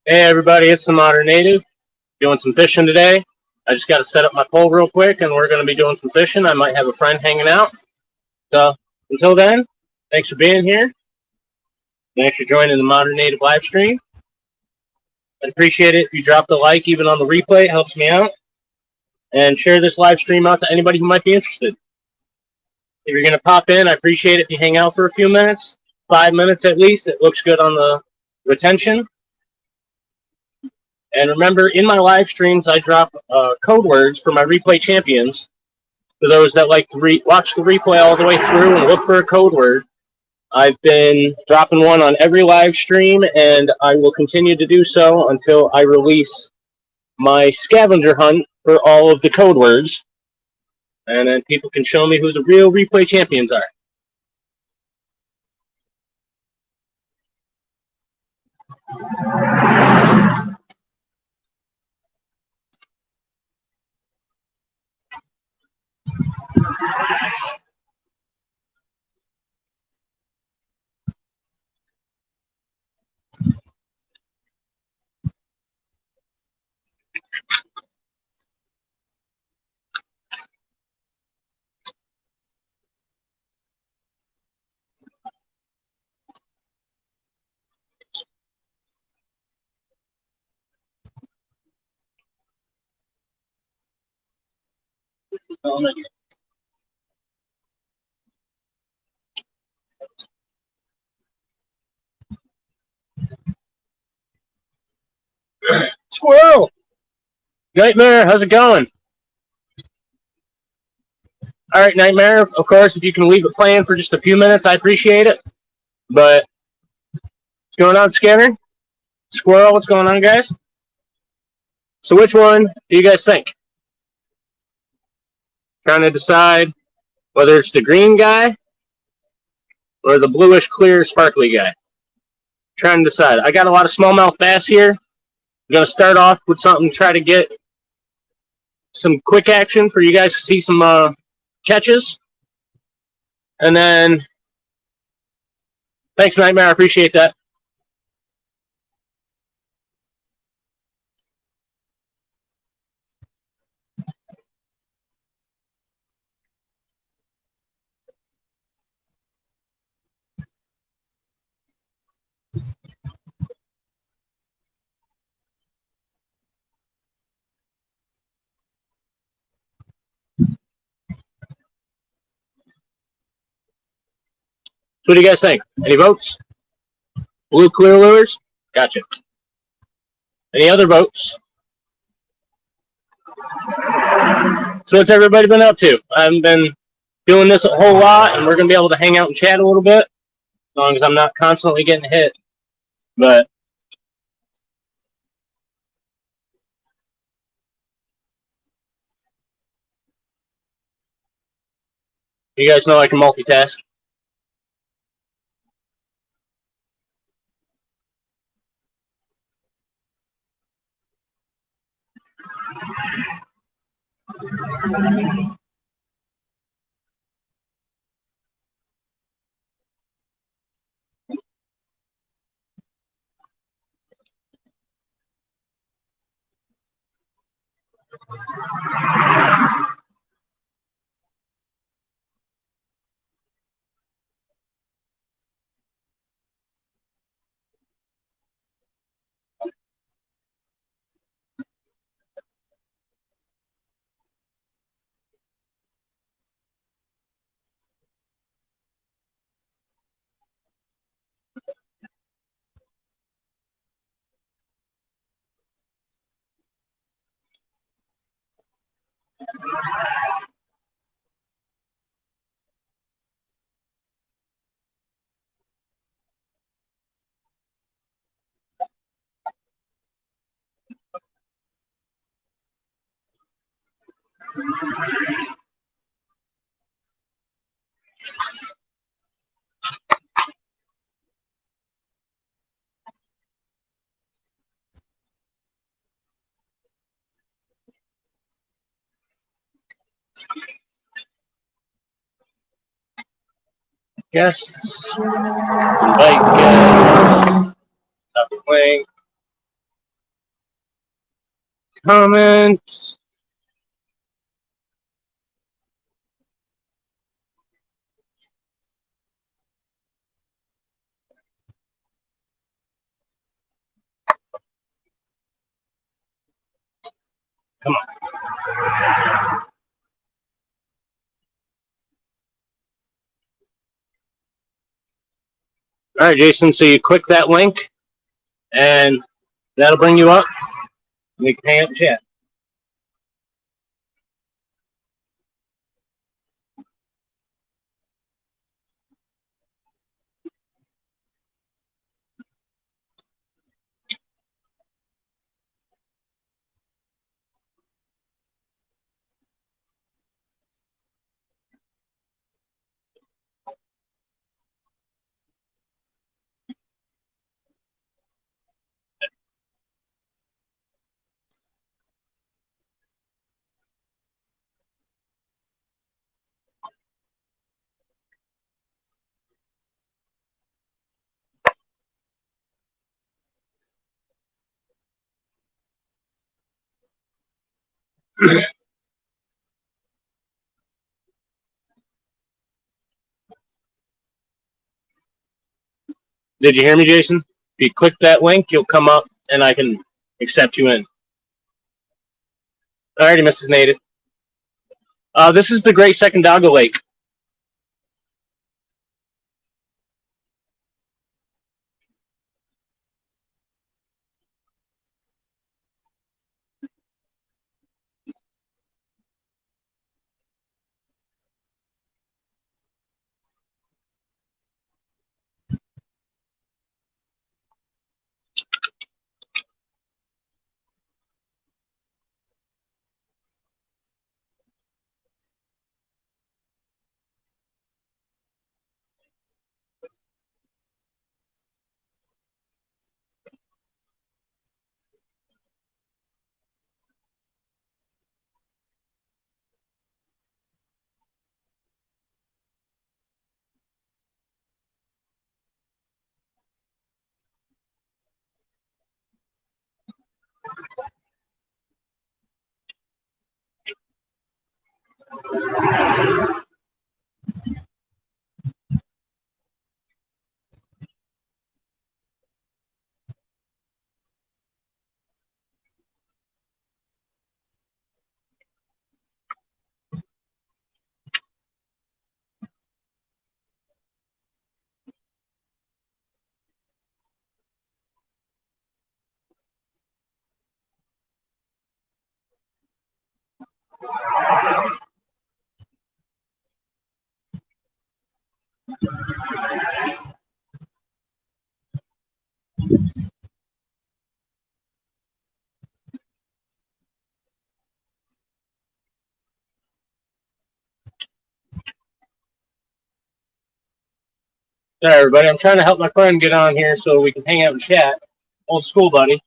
Hey everybody, it's the Modern Native. Doing some fishing today. I just got to set up my pole real quick and we're going to be doing some fishing. I might have a friend hanging out. So until then, thanks for being here. Thanks for joining the Modern Native live stream. I'd appreciate it if you drop the like even on the replay. It helps me out. And share this live stream out to anybody who might be interested. If you're going to pop in, I appreciate it if you hang out for a few minutes, 5 minutes at least. It looks good on the retention. And remember, in my live streams, I drop code words for my replay champions. For those that like to watch the replay all the way through and look for a code word, I've been dropping one on every live stream, and I will continue to do so until I release my scavenger hunt for all of the code words. And then people can show me who the real replay champions are. Squirrel! Nightmare, how's it going? All right, Nightmare, of course, if you can leave it playing for just a few minutes, I appreciate it. But what's going on, Scanner? Squirrel, what's going on, guys? So which one do you guys think? Trying to decide whether it's the green guy or the bluish, clear, sparkly guy. Trying to decide. I got a lot of smallmouth bass here. I'm going to start off with something to try to get some quick action for you guys to see some catches. And then, thanks, Nightmare. I appreciate that. So what do you guys think? Any votes? Blue clear lures? Gotcha. Any other votes? So what's everybody been up to? I've been doing this a whole lot, and we're going to be able to hang out and chat a little bit, as long as I'm not constantly getting hit. But you guys know I can multitask. Guests, invite guests, copy link. comment. Come on. All right, Jason. So you click that link, and that'll bring you up. We can hang out and chat. Did you hear me, Jason? If you click that link, you'll come up, and I can accept you in. Alrighty, Mrs. Native. This is the Great Secundaga Lake. Sorry, everybody. I'm trying to help my friend get on here so we can hang out and chat. Old school buddy.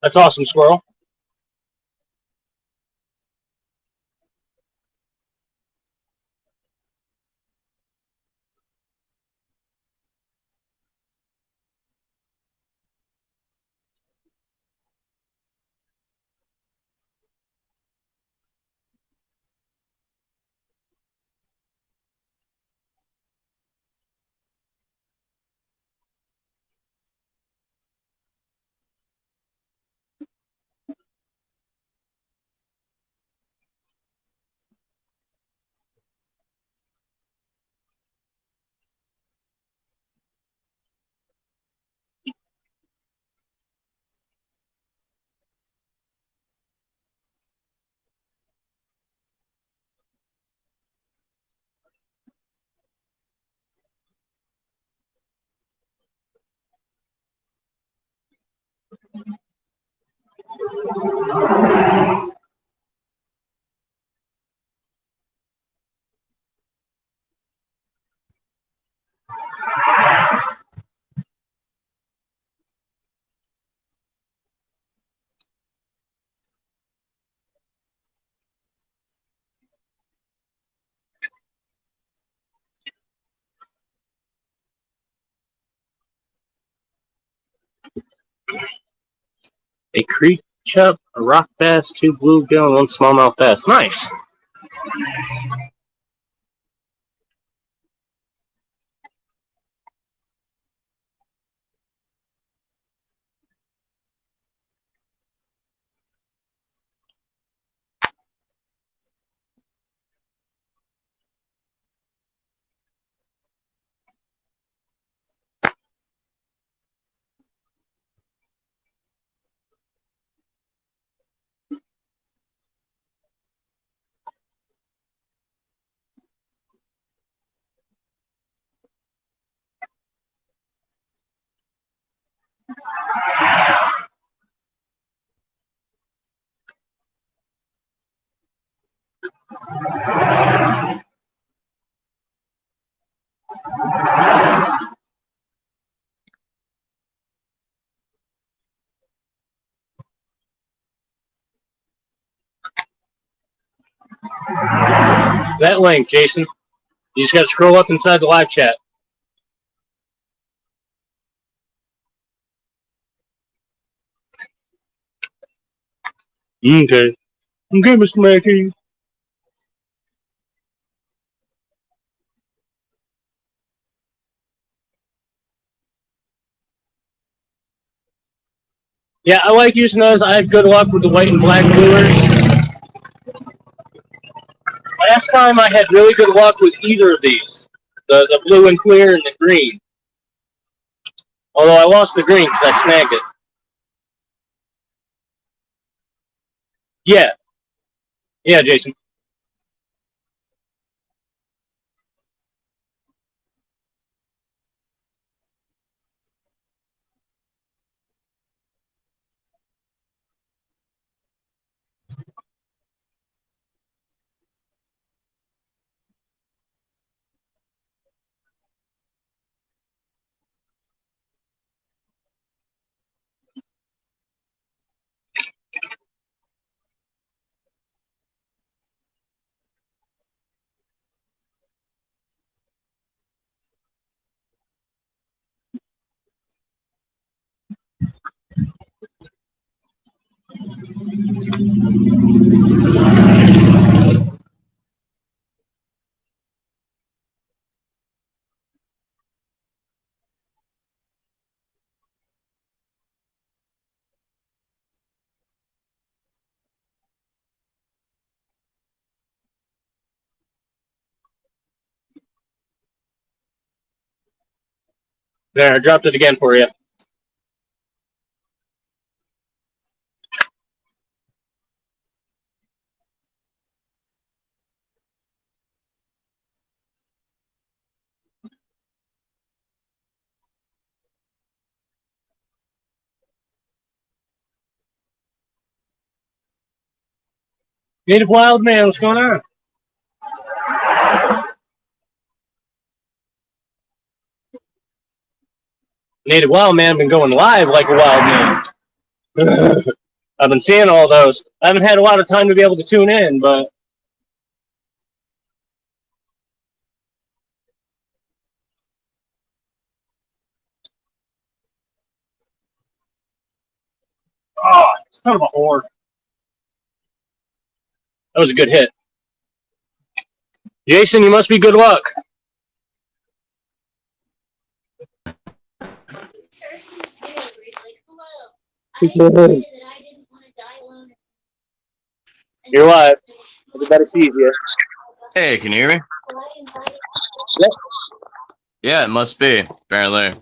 That's awesome, Squirrel. A creek chub, a rock bass, 2 bluegill, and 1 smallmouth bass. Nice. That link, Jason. You just got to scroll up inside the live chat. Okay. Okay, Mr. Mackey. Yeah, I like using those. I have good luck with the white and black lures. Last time I had really good luck with either of these. The blue and clear and the green. Although I lost the green because I snagged it. Yeah. Yeah, Jason. There, I dropped it again for you. Native Wild Man, what's going on? Native Wild Man been going live like a wild man. I've been seeing all those. I haven't had a lot of time to be able to tune in, but oh, son of a whore. That was a good hit. Jason, you must be good luck. You're live. Everybody sees you. Hey, can you hear me? Yep. Yeah, it must be, apparently.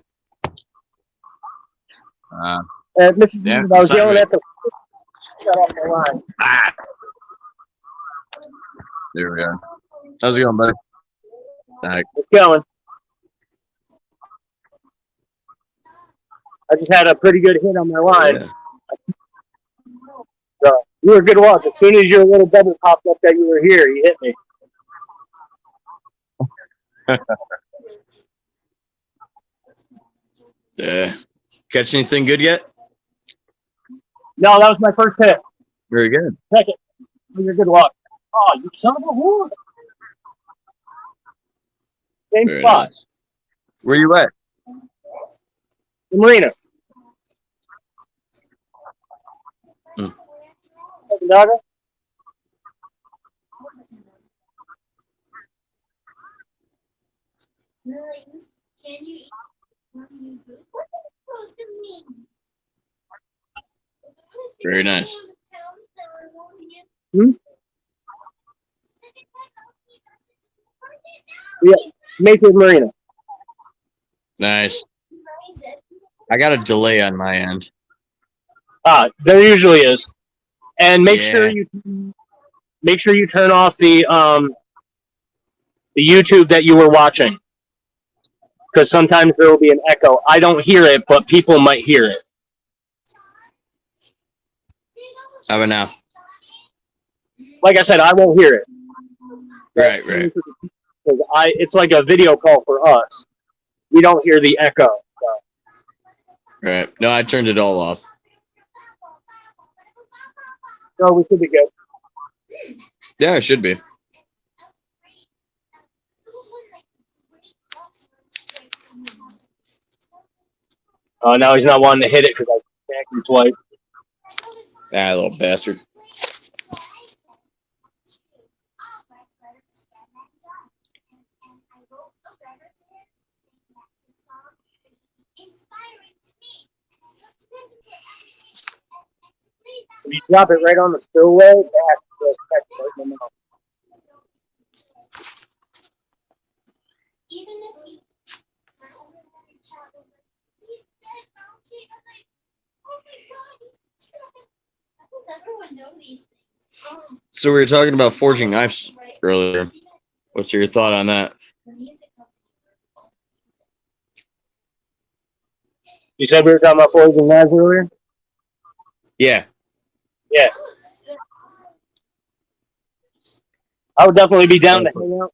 Yeah, I was yelling at the shut off the line. Ah. There we go. How's it going, buddy? Right. It's going. I just had a pretty good hit on my line. Yeah. You were good luck. As soon as your little bubble popped up that you were here, you hit me. Yeah. Catch anything good yet? No, that was my first hit. Very good. Second, you're good luck. Oh, you son of a whore. Same Very spot. nice. Where you at? The marina. Second dogger. Very nice. Hmm? Yeah, Mayfield Marina. Nice. I got a delay on my end. There usually is. And make Yeah. sure you turn off the YouTube that you were watching, because sometimes there will be an echo. I don't hear it, but people might hear it. How about now? Like I said, I won't hear it. Right. Because it's like a video call for us. We don't hear the echo. So. Right. No, I turned it all off. No, we should be good. Yeah, it should be. Oh, now he's not wanting to hit it because I smacked him twice. Ah, little bastard. If you drop it right on the spillway, that's right in the mouth. So we were talking about forging knives earlier. What's your thought on that? You said we were talking about forging knives earlier? Yeah. Yeah. I would definitely be down to hang out.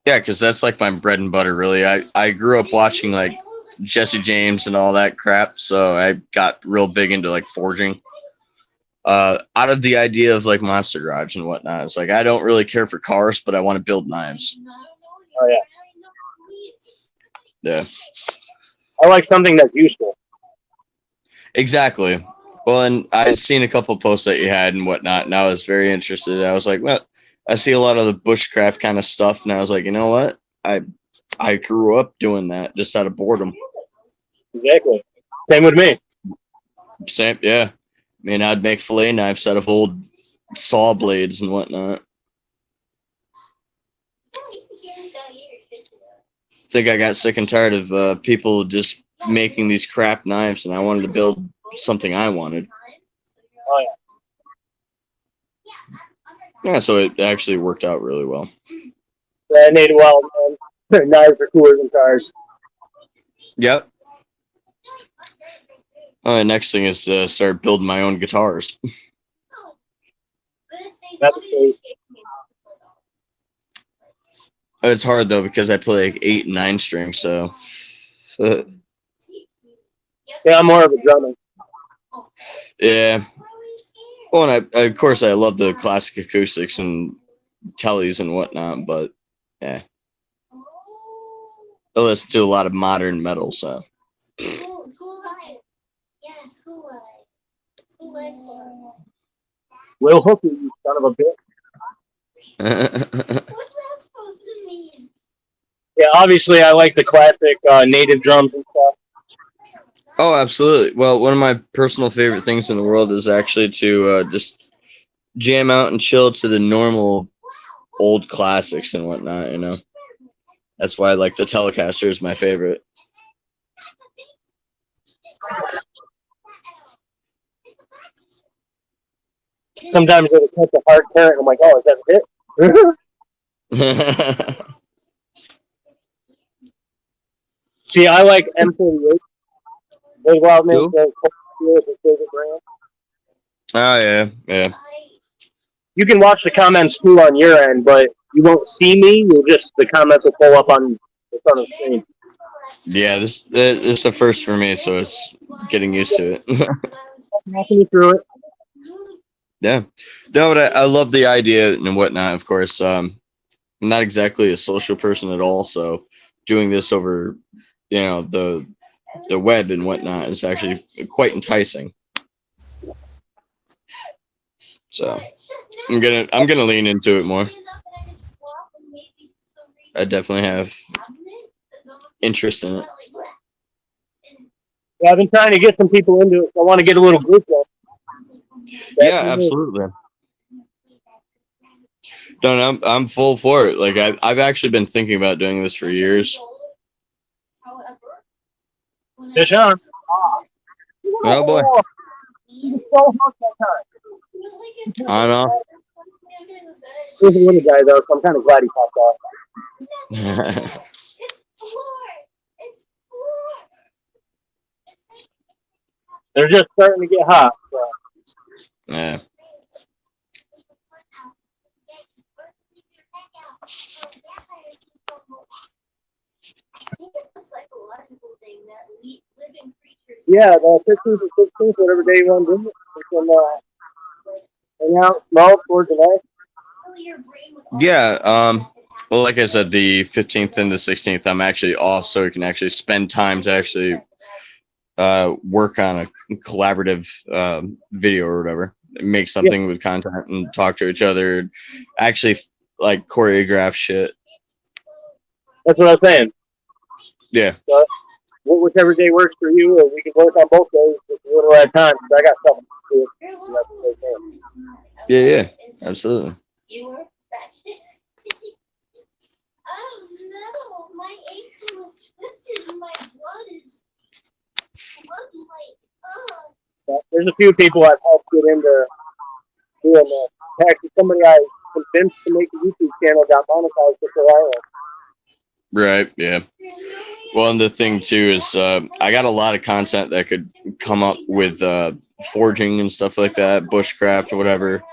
Yeah, because that's like my bread and butter, really. I grew up watching like Jesse James and all that crap, so I got real big into like forging. Out of the idea of like Monster Garage and whatnot, it's like I don't really care for cars, but I want to build knives. Oh, yeah. Yeah. I like something that's useful. Exactly. Well, and I'd seen a couple posts that you had and whatnot, and I was very interested. I was like, well, I see a lot of the bushcraft kind of stuff, and I was like, you know what? I grew up doing that just out of boredom. Exactly. Same with me. Same, yeah. I mean, I'd make fillet knives out of old saw blades and whatnot. I think I got sick and tired of people just making these crap knives, and I wanted to build something I wanted. Oh, yeah. Yeah, so it actually worked out really well. That made well, man. Knives are cooler than cars. Yep. Next thing is to start building my own guitars. That's the case. It's hard though because I play like 8 and 9 strings, so. Yeah, I'm more of a drummer. Yeah. Well, and I of course I love the classic acoustics and tellies and whatnot, but yeah, I listen to a lot of modern metal, so. Will Hooker, you son of a bitch. Yeah, obviously I like the classic native drums and stuff. Oh, absolutely. Well, one of my personal favorite things in the world is actually to just jam out and chill to the normal old classics and whatnot, you know. That's why I like the Telecaster is my favorite. Sometimes it'll catch a hard current. I'm like, oh, is that it? See, I like M38. Big Wild Man Who? says is his favorite brand. Oh yeah, yeah, You can watch the comments too on your end, but you won't see me. You'll just the comments will pull up on the front of the screen. yeah. This is the first for me, so it's getting used to it. Walking you through it. Yeah, no, but I love the idea and whatnot. Of course, I'm not exactly a social person at all, so doing this over, the web and whatnot is actually quite enticing. So I'm gonna lean into it more. I definitely have interest in it. Yeah, I've been trying to get some people into it. So I want to get a little group going. Yeah, absolutely. No, no, I'm full for it. Like I've actually been thinking about doing this for years. Fish on. Oh boy, He was so hot that time. on off. He was a little guy though, so I'm kind of glad he popped off. They're just starting to get hot. So. Yeah. Yeah, the 15th or 16th, whatever day you want to do it. We can hang out, smoke for tonight. Yeah. Well, like I said, the 15th and the 16th, I'm actually off, so we can actually spend time to actually work on a collaborative video or whatever. Make something with content and talk to each other. Actually, like choreograph shit. That's what I was saying. Yeah. So, whichever day works for you, or we can work on both days if a little at a time. Because I got something to do. Yeah, yeah, absolutely. There's a few people I've helped get into doing this. Actually, somebody I convinced to make a YouTube channel got monetized before I was. Right. Yeah. Well, and the thing too is, I got a lot of content that could come up with forging and stuff like that, bushcraft or whatever.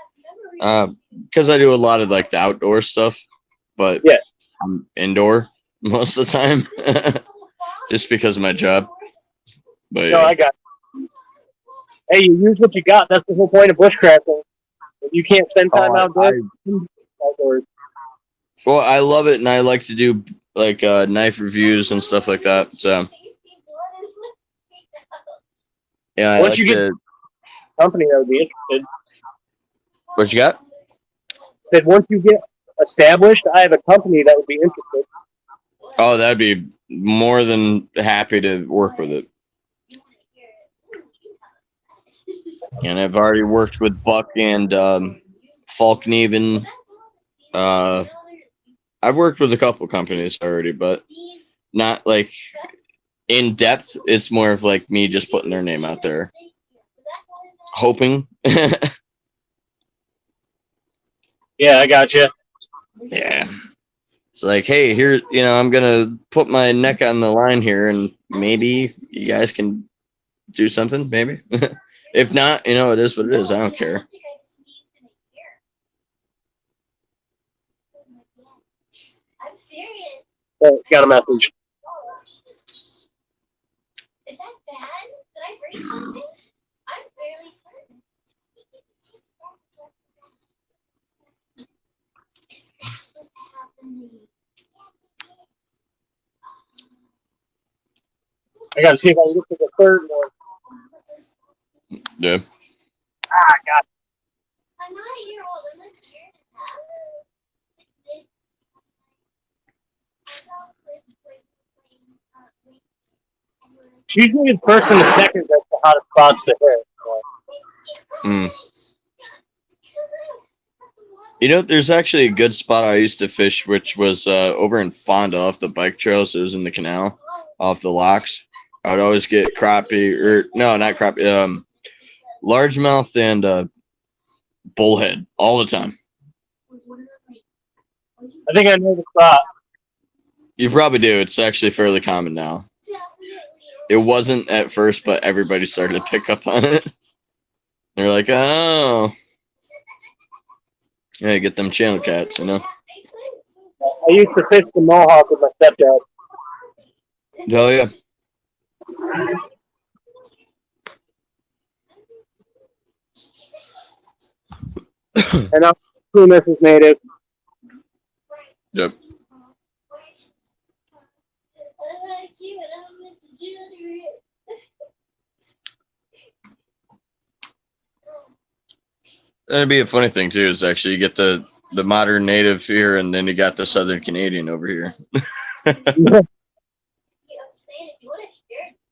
Because I do a lot of like the outdoor stuff, but yeah, I'm indoor most of the time, just because of my job. But no, yeah. I got it. Hey, you use what you got. That's the whole point of bushcrafting. If you can't spend time outdoors. Well, I love it, and I like to do like knife reviews and stuff like that. So yeah, I once like you get to. a company that would be interested. What you got? Said once you get established, I have a company that would be interested. Oh, that'd be more than happy to work with it. And I've already worked with Buck and Falcon even. I've worked with a couple companies already, but not like in depth. It's more of like me just putting their name out there, hoping. Yeah, I got you. Yeah. It's like, hey, here, I'm gonna put my neck on the line here, and maybe you guys can do something. Maybe. If not, it is what it is. I don't care. Oh, got a message. I got to see if I can get to the third one. Yeah. Ah, got it. Usually the first and the second that's the hottest spots to hit. Mm. There's actually a good spot I used to fish, which was over in Fonda off the bike trails. It was in the canal off the locks. I would always get crappie, or no, not crappie, largemouth and bullhead all the time. I think I know the spot. You probably do. It's actually fairly common now. It wasn't at first, but everybody started to pick up on it. You're like, oh, yeah, get them channel cats, you know. I used to fish the Mohawk with my stepdad. Oh yeah. And I'm true Mrs. Native. Yep. That'd be a funny thing too. Is actually you get the modern native here, and then you got the Southern Canadian over here.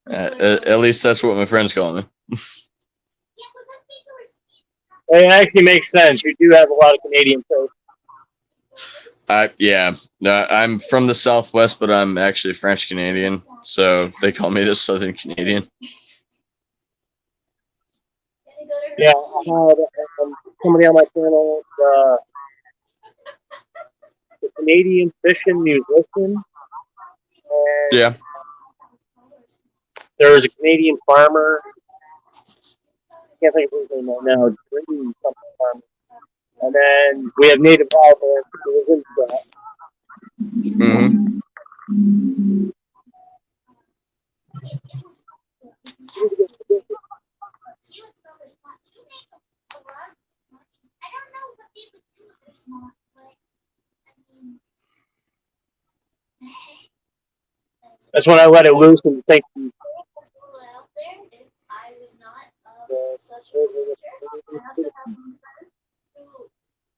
At least that's what my friends call me. It actually makes sense. You do have a lot of Canadian folks. Yeah. I'm from the Southwest, but I'm actually French Canadian, so they call me the Southern Canadian. Yeah, I had somebody on my channel, the Canadian fishing musician. And Yeah. there was a Canadian farmer. I can't think of his name right now. Green something farmer. And then we have Native Wildlands who was into that. Mm-hmm. That's when I let it loose and think. You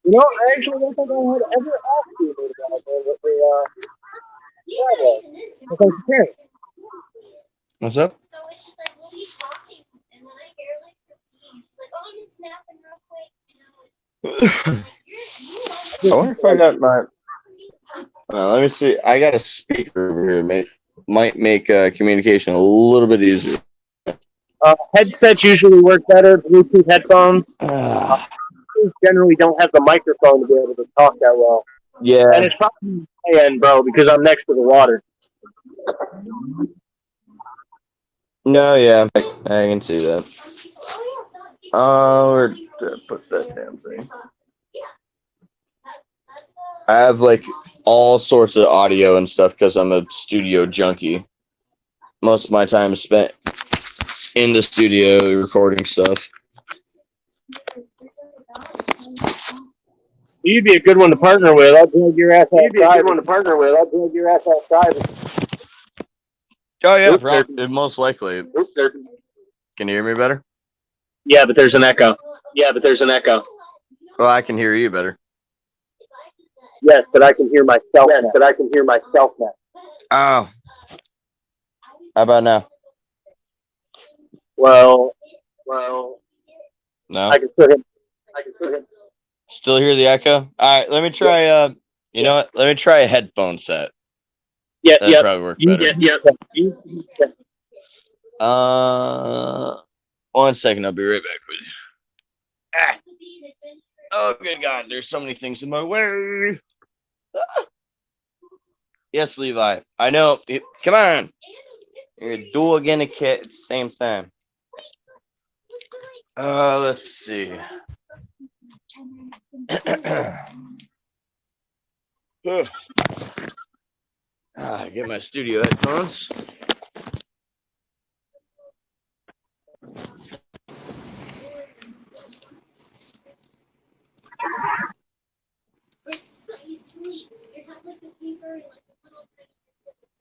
know, I actually don't think I had ever asked you about what the was. What's up? I wonder if I got my. Let me see. I got a speaker over here. Might make communication a little bit easier. Headsets usually work better. Bluetooth headphones generally don't have the microphone to be able to talk that well. Yeah. And it's probably my end, bro, because I'm next to the water. No, yeah, I can see that. Where did I put that damn thing? I have like all sorts of audio and stuff because I'm a studio junkie. Most of my time is spent in the studio recording stuff. You'd be a good one to partner with. I'll drag your ass outside. You'd be a good one to partner with. I'll drag your ass outside. Oh yeah, most likely. Can you hear me better? Yeah, but there's an echo. Well, I can hear you better. Yes, but I can hear myself. Now. Oh. How about now? Well. No. I can still hear. Still hear the echo? All right, let me try. You know what? Let me try a headphone set. Yeah, That'd probably work better. Yeah. 1 second. I'll be right back with you. Ah. Oh, good God. There's so many things in my way. Ah. Yes, Levi. I know. Come on. You're a dual again a cat at the same time. Let's see. Get my studio headphones.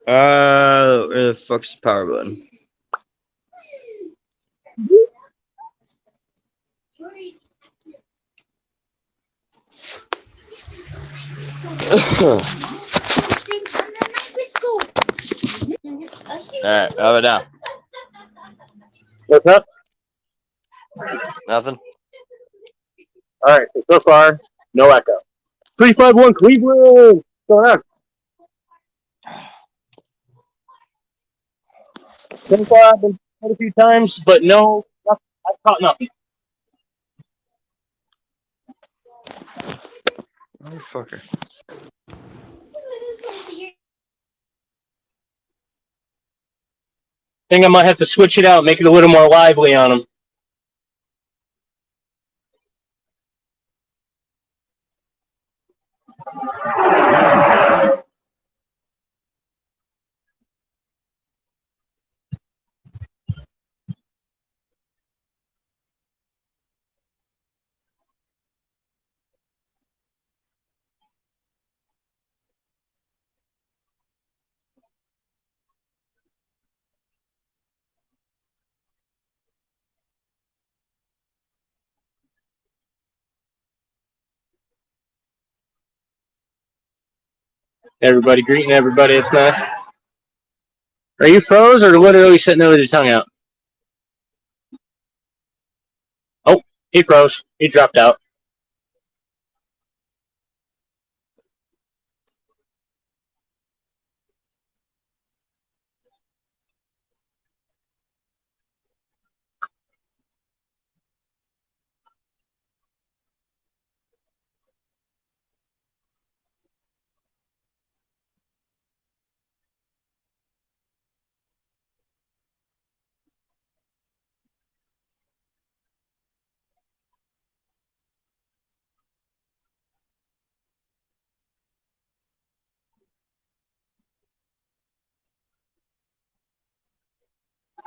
Where the fuck's the power button? Alright, how about now? What's up? Nothing? Alright, so far, no echo. 351 Cleveland! What's going on? So far, I've been quite a few times, but no, I've caught nothing. Motherfucker. I think I might have to switch it out, make it a little more lively on them. Everybody greeting everybody. It's nice. Are you froze or literally sitting there with your tongue out? Oh, he froze. He dropped out.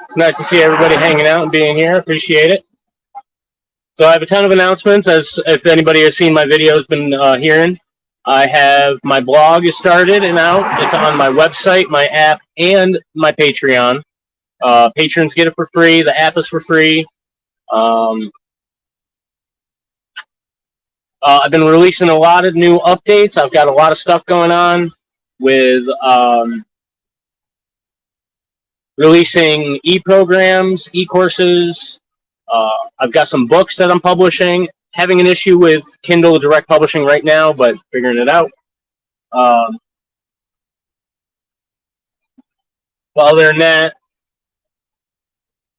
It's nice to see everybody hanging out and being here. Appreciate it. So I have a ton of announcements, as if anybody has seen my videos, been hearing. I have my blog is started and out. It's on my website, my app, and my Patreon. Patrons get it for free. The app is for free. I've been releasing a lot of new updates. I've got a lot of stuff going on with releasing e-programs, e-courses. I've got some books that I'm publishing. Having an issue with Kindle Direct Publishing right now, but figuring it out. But other than that,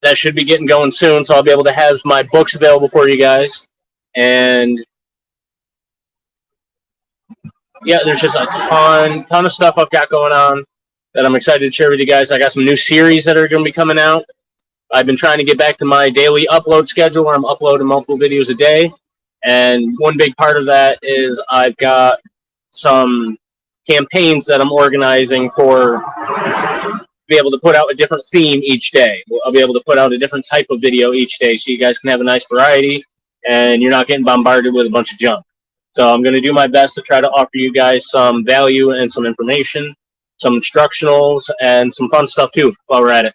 that should be getting going soon, so I'll be able to have my books available for you guys. And yeah, there's just a ton of stuff I've got going on that I'm excited to share with you guys. I got some new series that are going to be coming out. I've been trying to get back to my daily upload schedule where I'm uploading multiple videos a day. And one big part of that is I've got some campaigns that I'm organizing for be able to put out a different theme each day. I'll be able to put out a different type of video each day so you guys can have a nice variety and you're not getting bombarded with a bunch of junk. So I'm going to do my best to try to offer you guys some value and some information, some instructionals, and some fun stuff too while we're at it.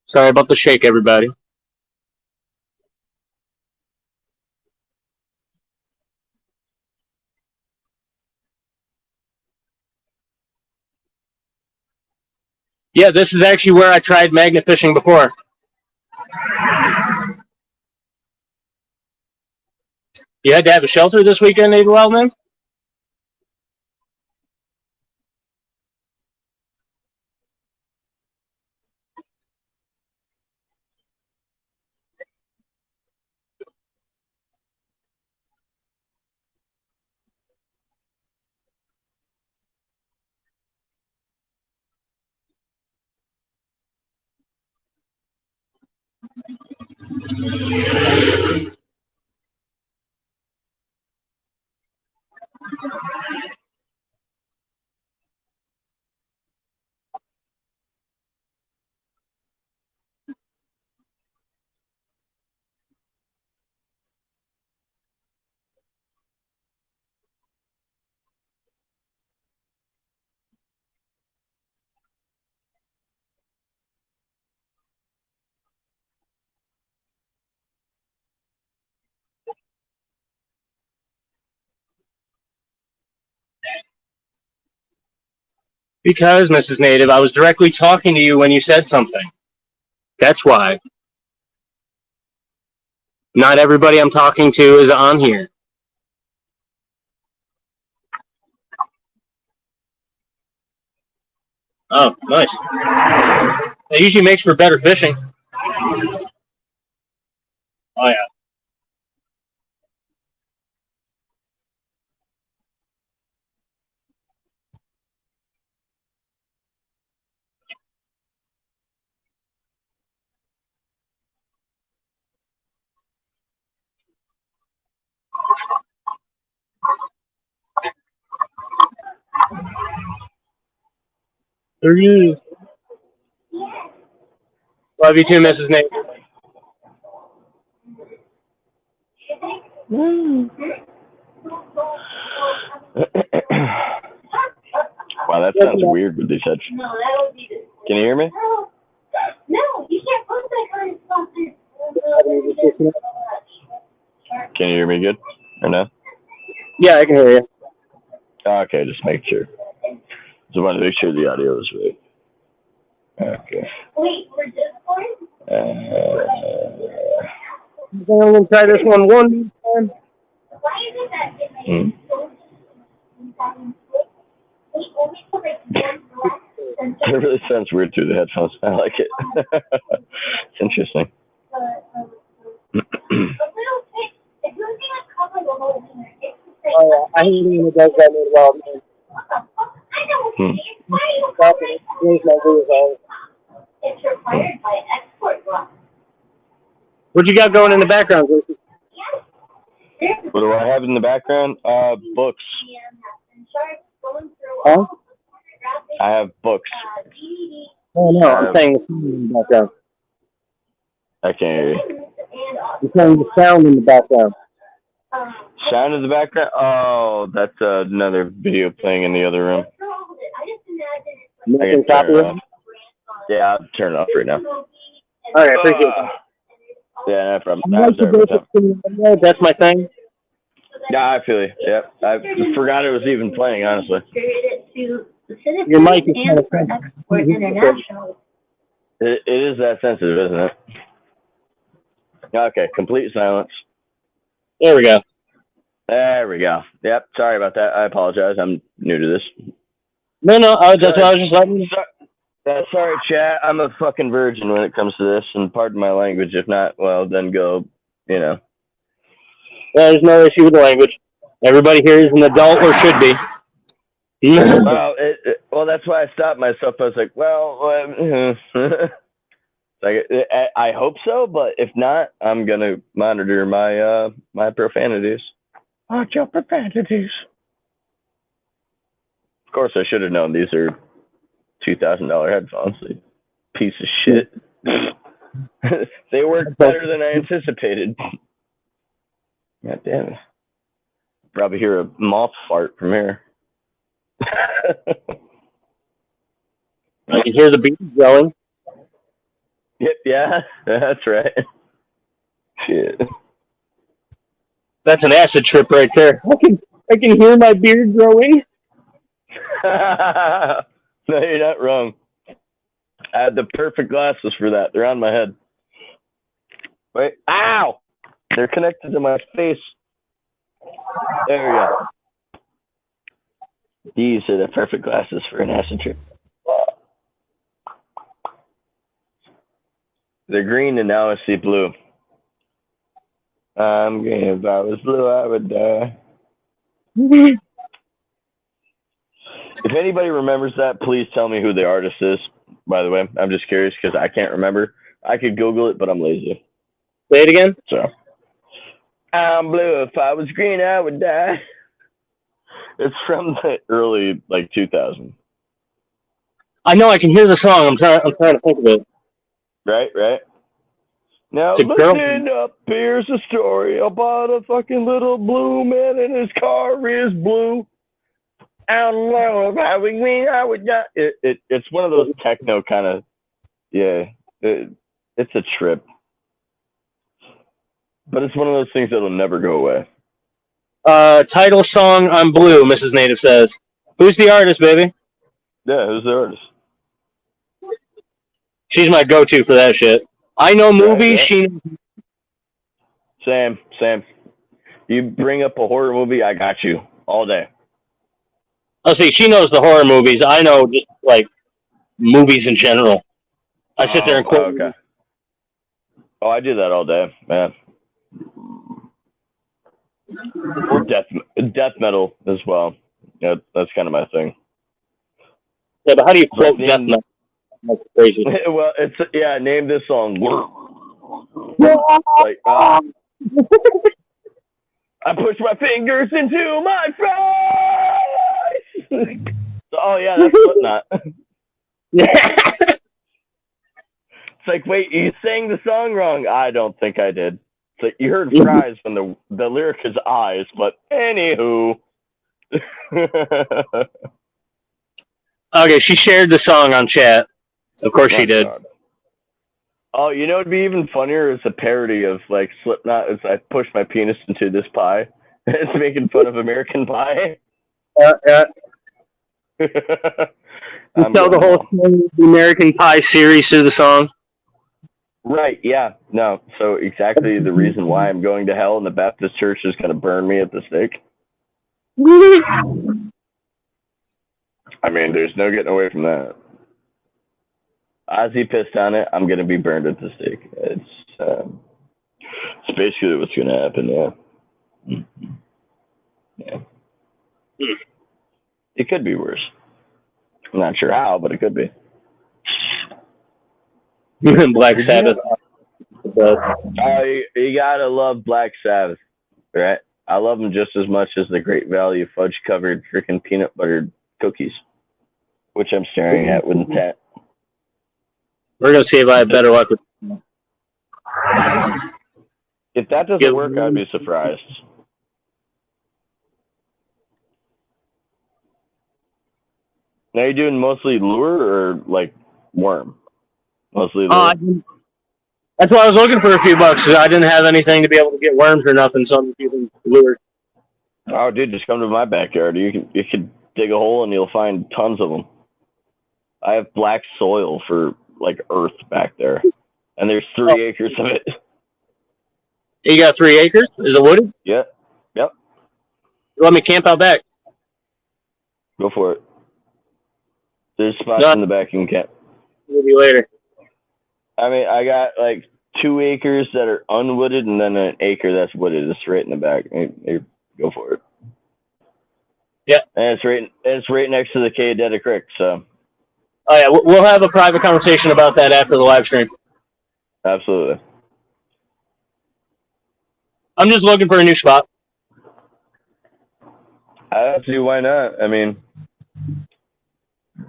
Sorry about the shake, everybody. Yeah, this is actually where I tried magnet fishing before. You had to have a shelter this weekend, Navy Wildman? Because, Mrs. Native, I was directly talking to you when you said something. That's why. Not everybody I'm talking to is on here. Oh, nice. That usually makes for better fishing. Oh yeah. There you. Love you too, Mrs. Nate. Wow, that sounds weird with these heads. Can you hear me? No, you can't put that kind of stuff in. Can you hear me good? Or no? Yeah, I can hear you. Okay, just make sure. Just want to make sure the audio is right. Okay. Wait, for this one? I'm gonna try this one time. Why is it that it It really sounds weird through the headphones. I like it. It's interesting. Oh yeah, I hate when it does that as well, man. Stop it. It's my videos. It's required by export law. What you got going in the background, Lucy? What do I have in the background? Books. Huh? I have books. Oh no, I'm saying the sound in the background. I can't hear you. I'm saying the sound in the background. Sound in the background? Oh, that's another video playing in the other room. I can turn it off. Yeah, I'll turn it off right now. All right, appreciate it. Yeah, no problem. I like the that's my thing. Yeah, I feel you. Yep. I forgot it was even playing, honestly. Your mic is kind of international. It is that sensitive, isn't it? Okay, complete silence. There we go. There we go. Yep, sorry about that. I apologize. I'm new to this. No, that's what I was just letting you. Sorry, chat. I'm a fucking virgin when it comes to this, and pardon my language. If not, well, then go, you know. There's no issue with the language. Everybody here is an adult or should be. Well, well, that's why I stopped myself. I was like, well, like, I hope so, but if not, I'm gonna monitor my my profanities. Watch your profanities. Of course, I should have known these are $2,000 headphones. You piece of shit. They work better than I anticipated. God damn it. Probably hear a moth fart from here. I can hear the bees growing. Yep, yeah, that's right. Shit. That's an acid trip right there. I can hear my beard growing. No, you're not wrong. I had the perfect glasses for that. They're on my head. Wait, ow! They're connected to my face. There we go. These are the perfect glasses for an acid trip. They're green and now I see blue. I'm green. If I was blue, I would die. If anybody remembers that, please tell me who the artist is. By the way, I'm just curious because I can't remember. I could Google it, but I'm lazy. Say it again. So, I'm blue. If I was green, I would die. It's from the early 2000s. I know I can hear the song. I'm trying to think of it. Right. Now It's a girl. listen up. Here's a story about a fucking little blue man and his car is blue. I don't know if I was green, I would die. It's one of those techno kind of, yeah. It's a trip. But it's one of those things that'll never go away. Title song, I'm Blue, Mrs. Native says. Who's the artist, baby? Yeah, who's the artist? She's my go-to for that shit. I know movies, Right. she... Sam. You bring up a horror movie, I got you. All day. Oh, see, she knows the horror movies. I know just, movies in general. I sit there and quote. Okay. Oh, I do that all day, man. Or death metal as well. Yeah, that's kind of my thing. Yeah, but how do you quote Like, death metal? That's crazy. Well, it's name this song. Like, I push my fingers into my fries. So, yeah, that's Slipknot. Yeah. It's like, wait, you sang the song wrong. I don't think I did. It's like, you heard fries when the lyric is eyes, but anywho. Okay, she shared the song on chat. Of course she did. God. Oh, you know, it'd be even funnier is a parody of like Slipknot is I push my penis into this pie. It's making fun of American Pie. Yeah. You tell the whole thing, the American Pie series through the song. Right, yeah. No. So exactly the reason why I'm going to hell and the Baptist church is gonna burn me at the stake. I mean, there's no getting away from that. Ozzy pissed on it, I'm gonna be burned at the stake. It's basically what's gonna happen, yeah. Mm-hmm. Yeah. It could be worse. I'm not sure how, but it could be. Black Sabbath. You gotta love Black Sabbath, right? I love them just as much as the Great Value fudge covered freaking peanut buttered cookies, which I'm staring at with the tat. We're gonna see if I have better luck with. If that doesn't work, I'd be surprised. Now you're doing mostly lure or like worm? Mostly lure. That's why I was looking for a few bucks. I didn't have anything to be able to get worms or nothing, so I'm using lure. Oh, dude, just come to my backyard. You can dig a hole and you'll find tons of them. I have black soil for like earth back there, and there's 3 acres of it. You got 3 acres? Is it wooded? Yep. Let me camp out back. Go for it. There's spots in the back you can camp. Maybe later. I mean, I got like 2 acres that are unwooded, and then an acre that's wooded. It's right in the back. Go for it. Yeah. And it's right next to the Cadetta Creek. So. Oh yeah, we'll have a private conversation about that after the live stream. Absolutely. I'm just looking for a new spot. I don't see why not. I mean,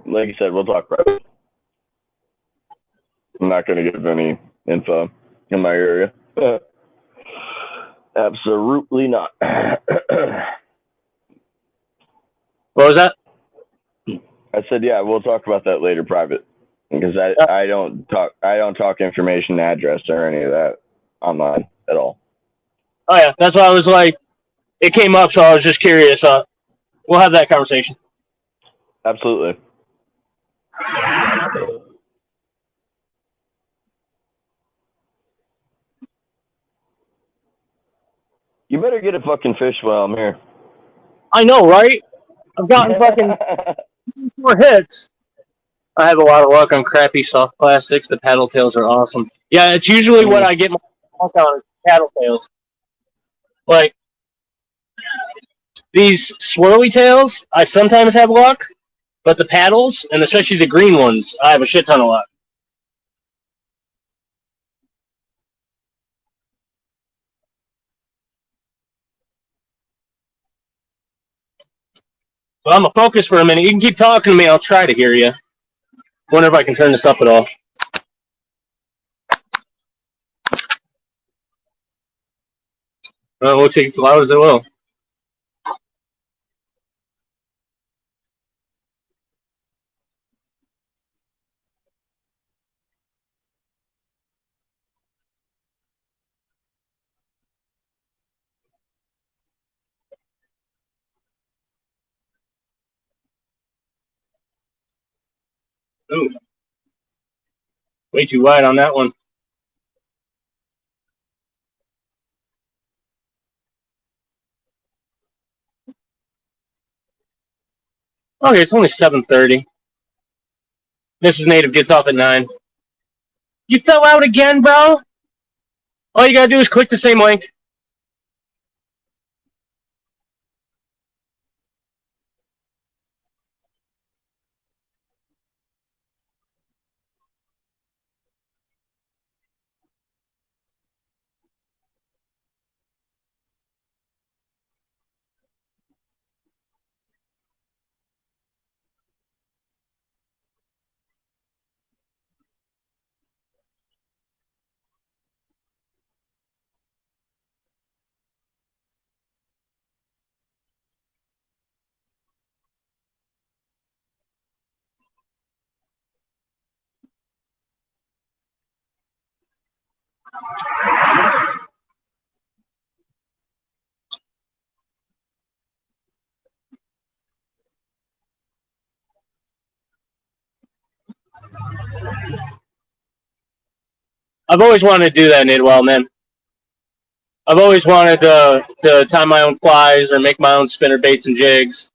like you said, we'll talk private. I'm not going to give any info in my area. Absolutely not. What was that? I said, yeah, we'll talk about that later, private, because I don't talk information, address, or any of that online at all. Oh yeah, that's why I was like, it came up, so I was just curious. We'll have that conversation. Absolutely. You better get a fucking fish while I'm here. I know, right? I've gotten fucking 4 hits. I have a lot of luck on crappy soft plastics. The paddle tails are awesome. Yeah, it's usually what I get my luck on is paddle tails. Like, these swirly tails, I sometimes have luck, but the paddles, and especially the green ones, I have a shit ton of luck. So I'm going to focus for a minute. You can keep talking to me. I'll try to hear you. Wonder if I can turn this up at all. It looks like it's as loud as it will. Ooh. Way too wide on that one. Okay, it's only 7:30. Mrs. Native gets off at 9. You fell out again, bro? All you gotta do is click the same link. I've always wanted to do that, Nidwell, man. I've always wanted to tie my own flies or make my own spinner baits and jigs.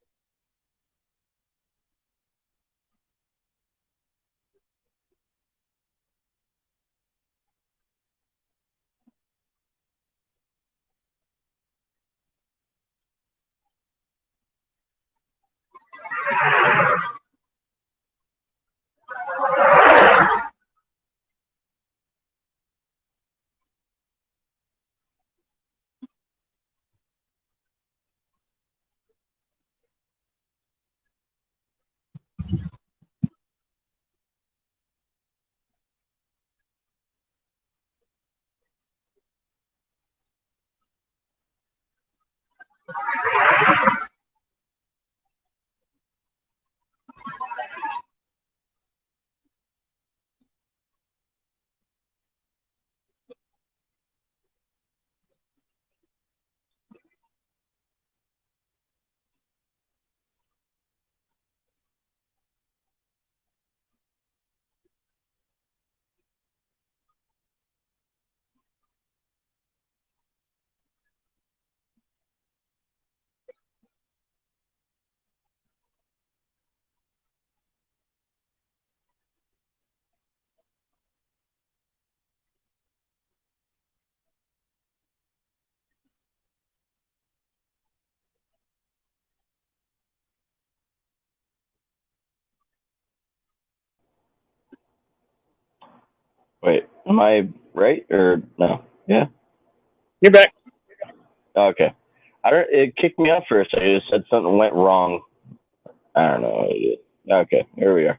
Wait, am I right or no? Yeah. You're back. Okay. I don't. It kicked me out for a second. It said something went wrong. I don't know. Okay, here we are.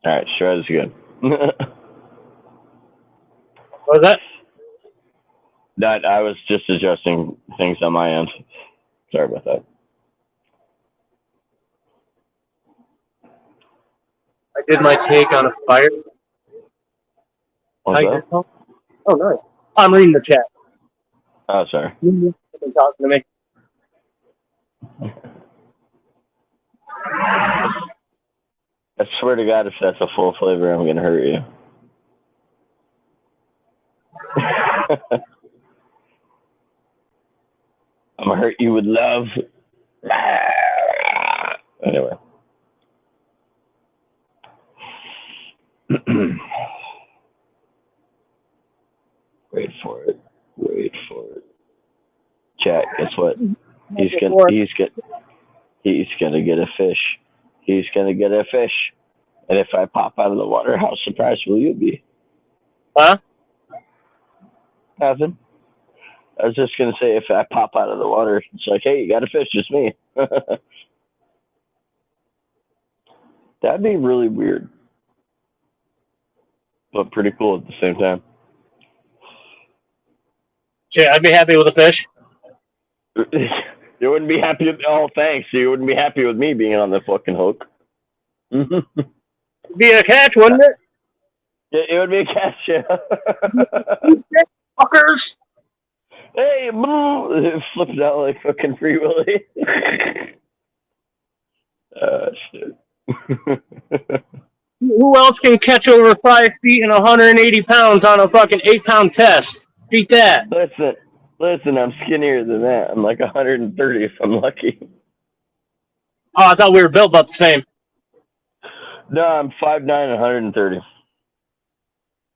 All right, shred is good. What was that? That I was just adjusting things on my end. Sorry about that. I did my take on a fire. What's that? Oh, nice. I'm reading the chat. Oh, sorry. You've been talking to me. I swear to God, if that's a full flavor, I'm gonna hurt you. I'm gonna hurt you with love. Anyway. Wait for it. Wait for it. Chat, guess what? He's gonna get a fish. He's gonna get a fish. And if I pop out of the water, how surprised will you be? Huh? Nothing. I was just gonna say, if I pop out of the water, it's like, hey, you got a fish, just me. That'd be really weird, but pretty cool at the same time. Yeah, I'd be happy with a fish. You wouldn't be happy with, oh, thanks. You wouldn't be happy with me being on the fucking hook. Be a catch, wouldn't it? It would be a catch, yeah. Fuckers! Hey, it flips out like fucking Free Willy. Shit. Who else can catch over 5 feet and 180 pounds on a fucking 8-pound test? Beat that. Listen, I'm skinnier than that. I'm like 130 if I'm lucky. Oh, I thought we were built about the same. No, I'm 5'9", 130.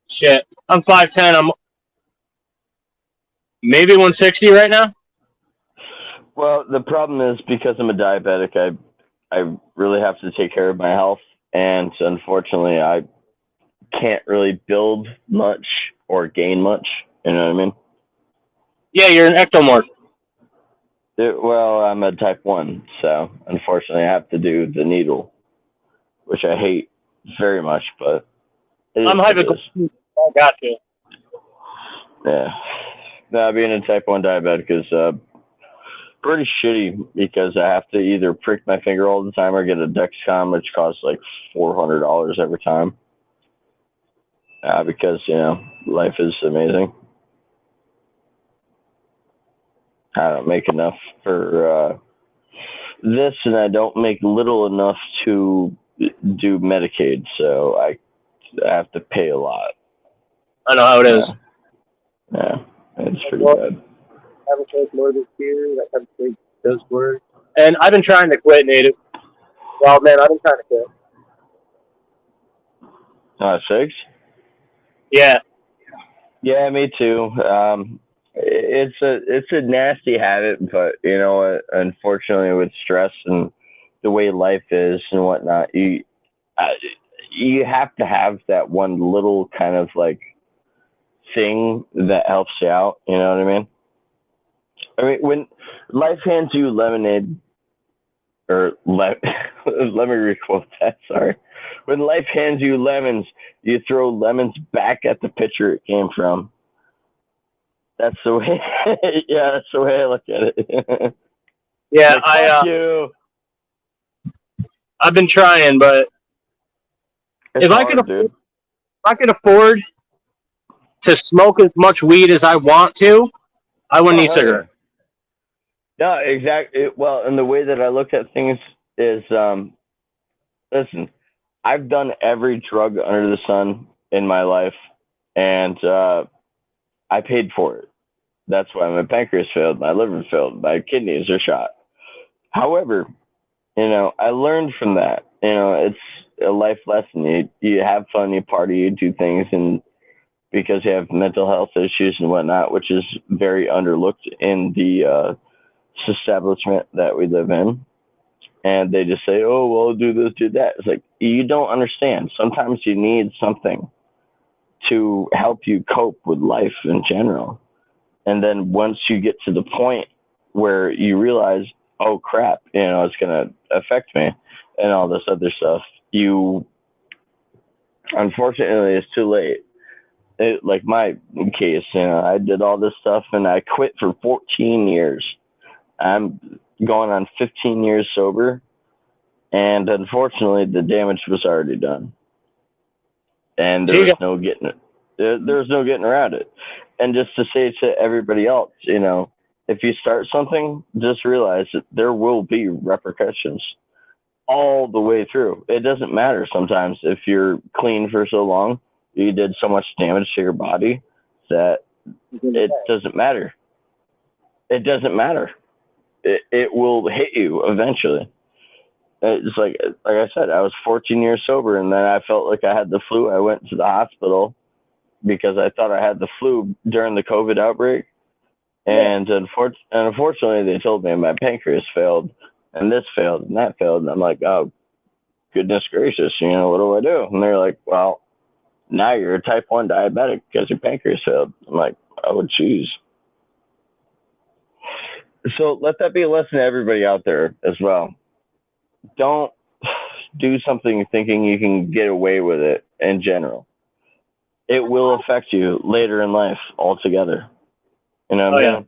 Shit. I'm 5'10". I'm maybe 160 right now. Well, the problem is because I'm a diabetic, I really have to take care of my health, and unfortunately, I can't really build much or gain much. You know what I mean? Yeah, you're an ectomorph. Well, I'm a type 1, so unfortunately, I have to do the needle, which I hate very much, but I'm hypoglycemic. I got you. Yeah. No, being a type 1 diabetic is pretty shitty because I have to either prick my finger all the time or get a Dexcom, which costs like $400 every time. Because, life is amazing. I don't make enough for this, and I don't make little enough to do Medicaid, so I have to pay a lot. I know how it is. Yeah, it's pretty bad. I haven't changed more this year. I haven't changed those words. And I've been trying to quit, Native. Well, man, I've been trying to quit. 6? Yeah. Yeah, me too. It's a nasty habit, but unfortunately, with stress and the way life is and whatnot, you have to have that one little kind of like thing that helps you out. You know what I mean? I mean, when life hands you lemonade, or let me requote that. Sorry. When life hands you lemons, you throw lemons back at the pitcher it came from. That's the way. Yeah, that's the way I look at it. Yeah, like, fuck you. I've been trying, but It's if hard, I could afford to smoke as much weed as I want to, I wouldn't need cigarettes. No, exactly. Well, and the way that I look at things is, listen, I've done every drug under the sun in my life, and I paid for it. That's why my pancreas failed, my liver failed, my kidneys are shot. However, I learned from that. It's a life lesson. You have fun, you party, you do things, and because you have mental health issues and whatnot, which is very underlooked in the establishment that we live in. And they just say, oh, well, do this, do that. It's like, you don't understand. Sometimes you need something to help you cope with life in general. And then once you get to the point where you realize, oh, crap, it's going to affect me and all this other stuff, unfortunately, it's too late. Like my case, I did all this stuff and I quit for 14 years. I'm going on 15 years sober, and unfortunately, the damage was already done, and there was no getting it. There was no getting around it. And just to say to everybody else, if you start something, just realize that there will be repercussions all the way through. It doesn't matter sometimes if you're clean for so long, you did so much damage to your body that it doesn't matter. It doesn't matter. It will hit you eventually. It's like I said, I was 14 years sober, and then I felt like I had the flu. I went to the hospital because I thought I had the flu during the COVID outbreak. And unfortunately, they told me my pancreas failed, and this failed, and that failed. And I'm like, oh, goodness gracious, what do I do? And they're like, well, now you're a type 1 diabetic because your pancreas failed. I'm like, oh, geez. So let that be a lesson to everybody out there as well. Don't do something thinking you can get away with it in general. It will affect you later in life altogether. You know what I mean?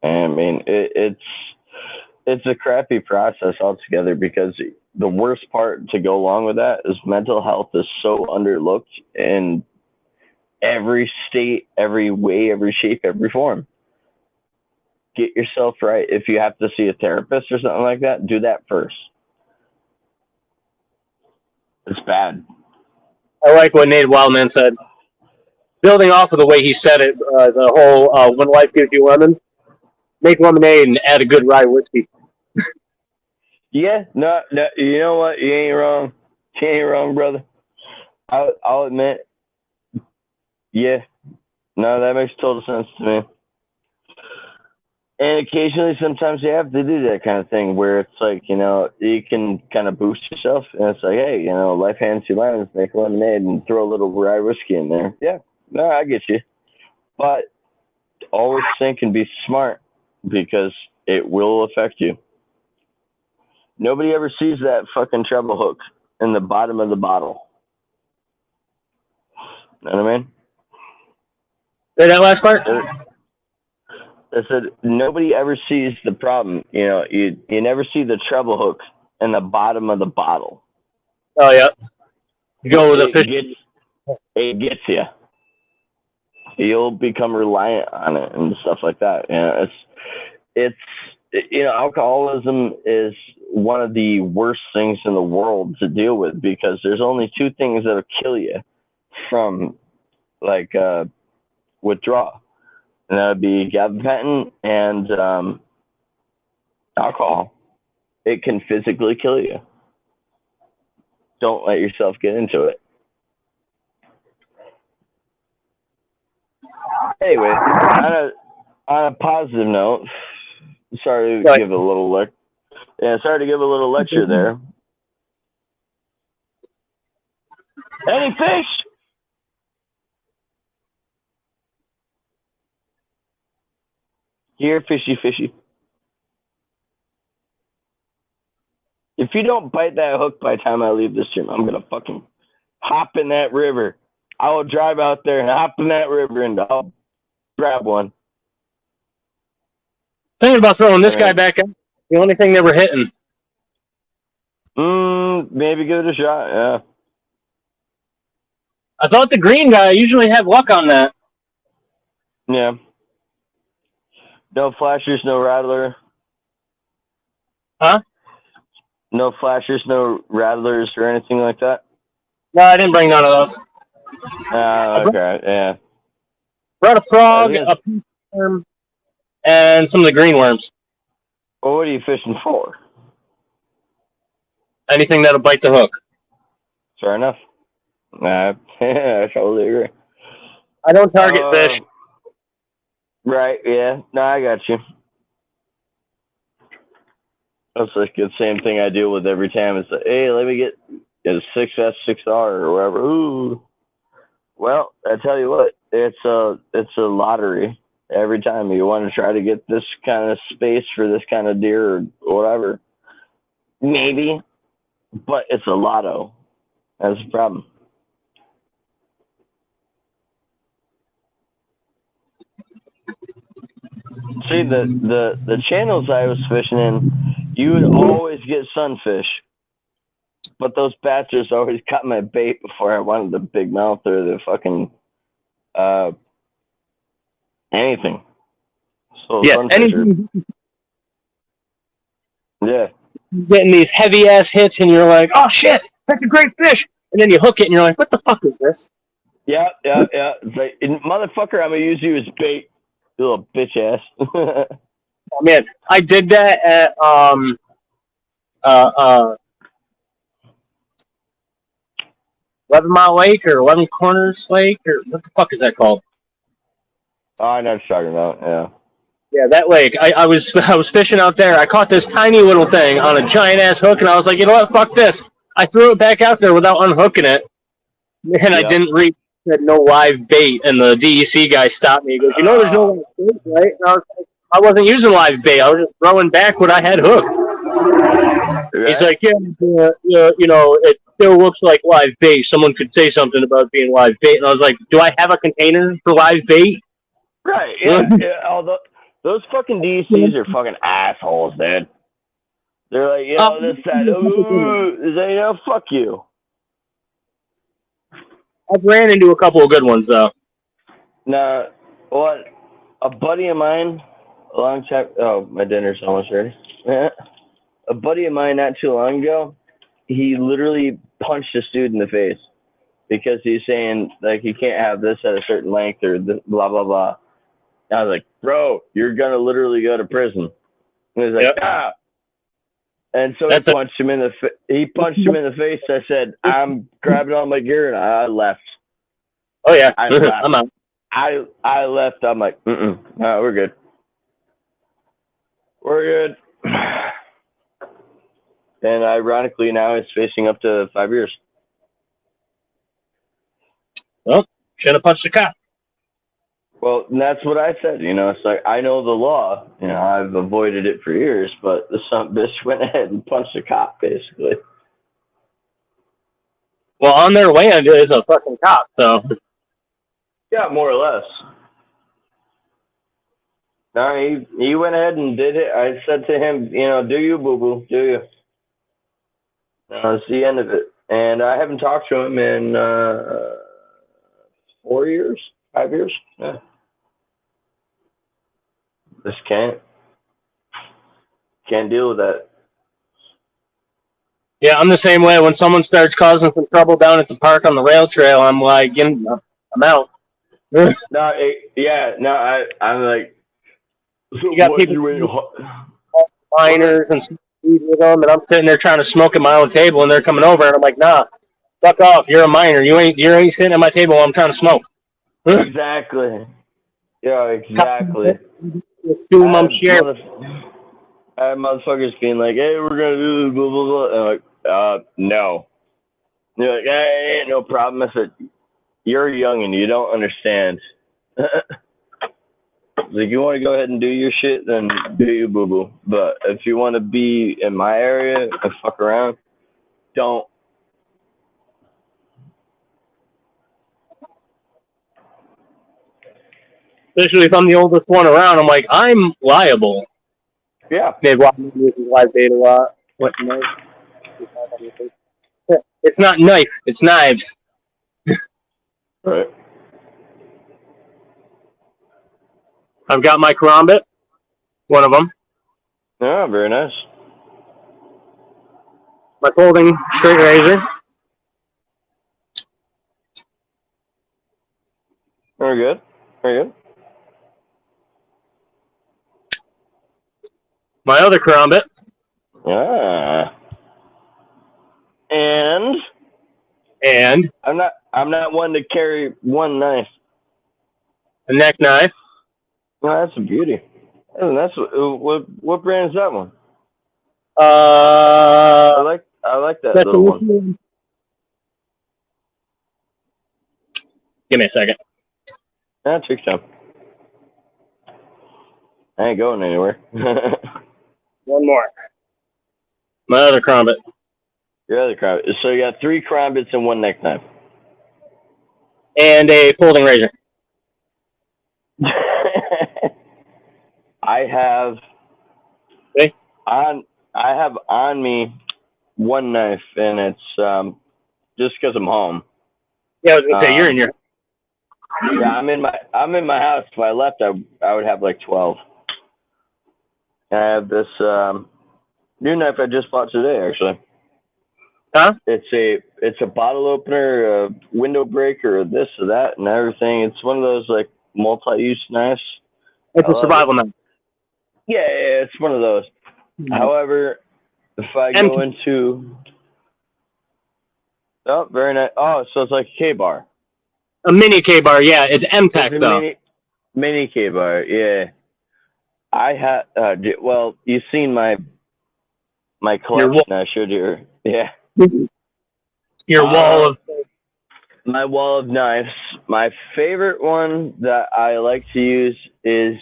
I mean, it's a crappy process altogether because the worst part to go along with that is mental health is so underlooked in every state, every way, every shape, every form. Get yourself right. If you have to see a therapist or something like that, do that first. It's bad. I like what Nate Wildman said. Building off of the way he said it, the whole when life gives you lemons, make lemonade and add a good rye whiskey. Yeah, no, you know what? You ain't wrong. You ain't wrong, brother. I'll admit. Yeah, no, that makes total sense to me. And occasionally, sometimes you have to do that kind of thing where it's like, you can kind of boost yourself. And it's like, hey, life hands you lemons, make lemonade and throw a little rye whiskey in there. Yeah, no, I get you. But always think and be smart because it will affect you. Nobody ever sees that fucking treble hook in the bottom of the bottle. You know what I mean? Say that last part? I said nobody ever sees the problem. You know, you never see the treble hook in the bottom of the bottle. Oh yeah. You go with a fish. It gets you. You'll become reliant on it and stuff like that. You know, it's you know, alcoholism is one of the worst things in the world to deal with because there's only two things that'll kill you from like withdrawal, and that would be gabapentin and alcohol. It can physically kill you. Don't let yourself get into it. Anyway, on a positive note, sorry to give a little lecture there. Any fish? Here, fishy, fishy. If you don't bite that hook by the time I leave this gym, I'm gonna fucking hop in that river. I will drive out there and hop in that river and I'll grab one. Thinking about throwing this guy back up. The only thing they were hitting. Maybe give it a shot. Yeah. I thought the green guy usually had luck on that. Yeah. No flashers, no rattler. Huh? No flashers, no rattlers or anything like that? No, I didn't bring none of those. Okay, yeah. Brought a frog, a pink worm, and some of the green worms. Well, what are you fishing for? Anything that'll bite the hook. Fair enough. I totally agree. I don't target fish. Right, yeah. No, I got you. That's like the same thing I deal with every time. It's like, hey, let me get a 6S, 6R or whatever. Ooh. Well, I tell you what, it's a lottery every time you want to try to get this kind of space for this kind of deer or whatever. Maybe, but it's a lotto. That's the problem. See, the channels I was fishing in, you would always get sunfish. But those bastards always cut my bait before I wanted the big mouth or the fucking anything. So Yeah, anything. Yeah. Getting these heavy ass hits, and you're like, "Oh shit, that's a great fish!" And then you hook it, and you're like, "What the fuck is this?" Yeah. It's like, motherfucker, I'm gonna use you as bait, you little bitch ass. Oh, man, I did that at 11 Mile Lake or 11 Corners Lake or what the fuck is that called? Oh, I know what you're talking about. Yeah. Yeah, that lake. I was fishing out there. I caught this tiny little thing on a giant ass hook, and I was like, you know what? Fuck this. I threw it back out there without unhooking it, and I didn't read said no live bait. And the DEC guy stopped me. He goes, you know, there's no live bait, right? And I was like, I wasn't using live bait. I was just throwing back what I had hooked. Right? He's like, yeah, you know, it still looks like live bait. Someone could say something about being live bait, and I was like, do I have a container for live bait? Right. Yeah. Although those fucking DCs are fucking assholes, dude. They're like, you know, this, that, you know, fuck you. I've ran into a couple of good ones, though. Now, what? A buddy of mine, a long time, oh, my dinner's almost ready. A buddy of mine not too long ago, he literally punched this dude in the face because he's saying, like, you can't have this at a certain length or this, blah, blah, blah. I was like, bro, you're going to literally go to prison. And he's like, ah. And so he punched him in the face. I said, I'm grabbing all my gear, and I left. Oh, yeah. I left. I'm out. I left. I'm like, no, we're good. We're good. And ironically, now he's facing up to 5 years. Well, should have punched the cop. Well, that's what I said. You know, it's like, I know the law. You know, I've avoided it for years, but the son of a bitch went ahead and punched the cop, basically. Well, on their land is a fucking cop, so. Yeah, more or less. No, he went ahead and did it. I said to him, do you, boo boo? Do you? I said to him, do you, boo boo? Do you? That's the end of it. And I haven't talked to him in 4 years, 5 years. Yeah. Just can't deal with that. Yeah, I'm the same way. When someone starts causing some trouble down at the park on the rail trail, I'm like, I'm out. I'm like, so You got what people you minors and some weed with them, and I'm sitting there trying to smoke at my own table, and they're coming over, and I'm like, nah, fuck off. You're a minor. You ain't sitting at my table while I'm trying to smoke. Exactly. Yeah, exactly. 2 months share. I had motherfuckers being like, hey, we're going to do this, blah, blah, blah. And I'm like, no. And you're like, hey, ain't no problem. I said, you're young and you don't understand. Like, you want to go ahead and do your shit, then do you, boo-boo. But if you want to be in my area and fuck around, don't. Especially if I'm the oldest one around, I'm like, I'm liable. Yeah. Maybe this is live data a lot. What knife? It's not knife. It's knives. Right. I've got my karambit. One of them. Yeah, very nice. My folding straight razor. Very good. Very good. My other karambit. Ah. And I'm not one to carry one knife. A neck knife. Well, that's a beauty. And that's what brand is that one? I like that little one. Give me a second. That takes time. I ain't going anywhere. One more. My other karambit. Your other karambit. So you got 3 karambits and 1 neck knife. And a folding razor. I have Okay. on me 1 knife, and it's just because I'm home. Yeah, I was gonna say you're in your. Yeah, I'm in my house. If I left, I would have like 12. And I have this new knife I just bought today, actually. Huh? It's a bottle opener, a window breaker, this or that, and everything. It's one of those like multi-use knives. It's a survival knife. Yeah, it's one of those. Mm-hmm. However, if I go into very nice. Oh, so it's like a K-bar. A mini K-bar, yeah. It's M-Tech, though. Mini K-bar, yeah. I have. Well, you've seen my collection. I showed you. Yeah. Your wall of. My wall of knives. My favorite one that I like to use is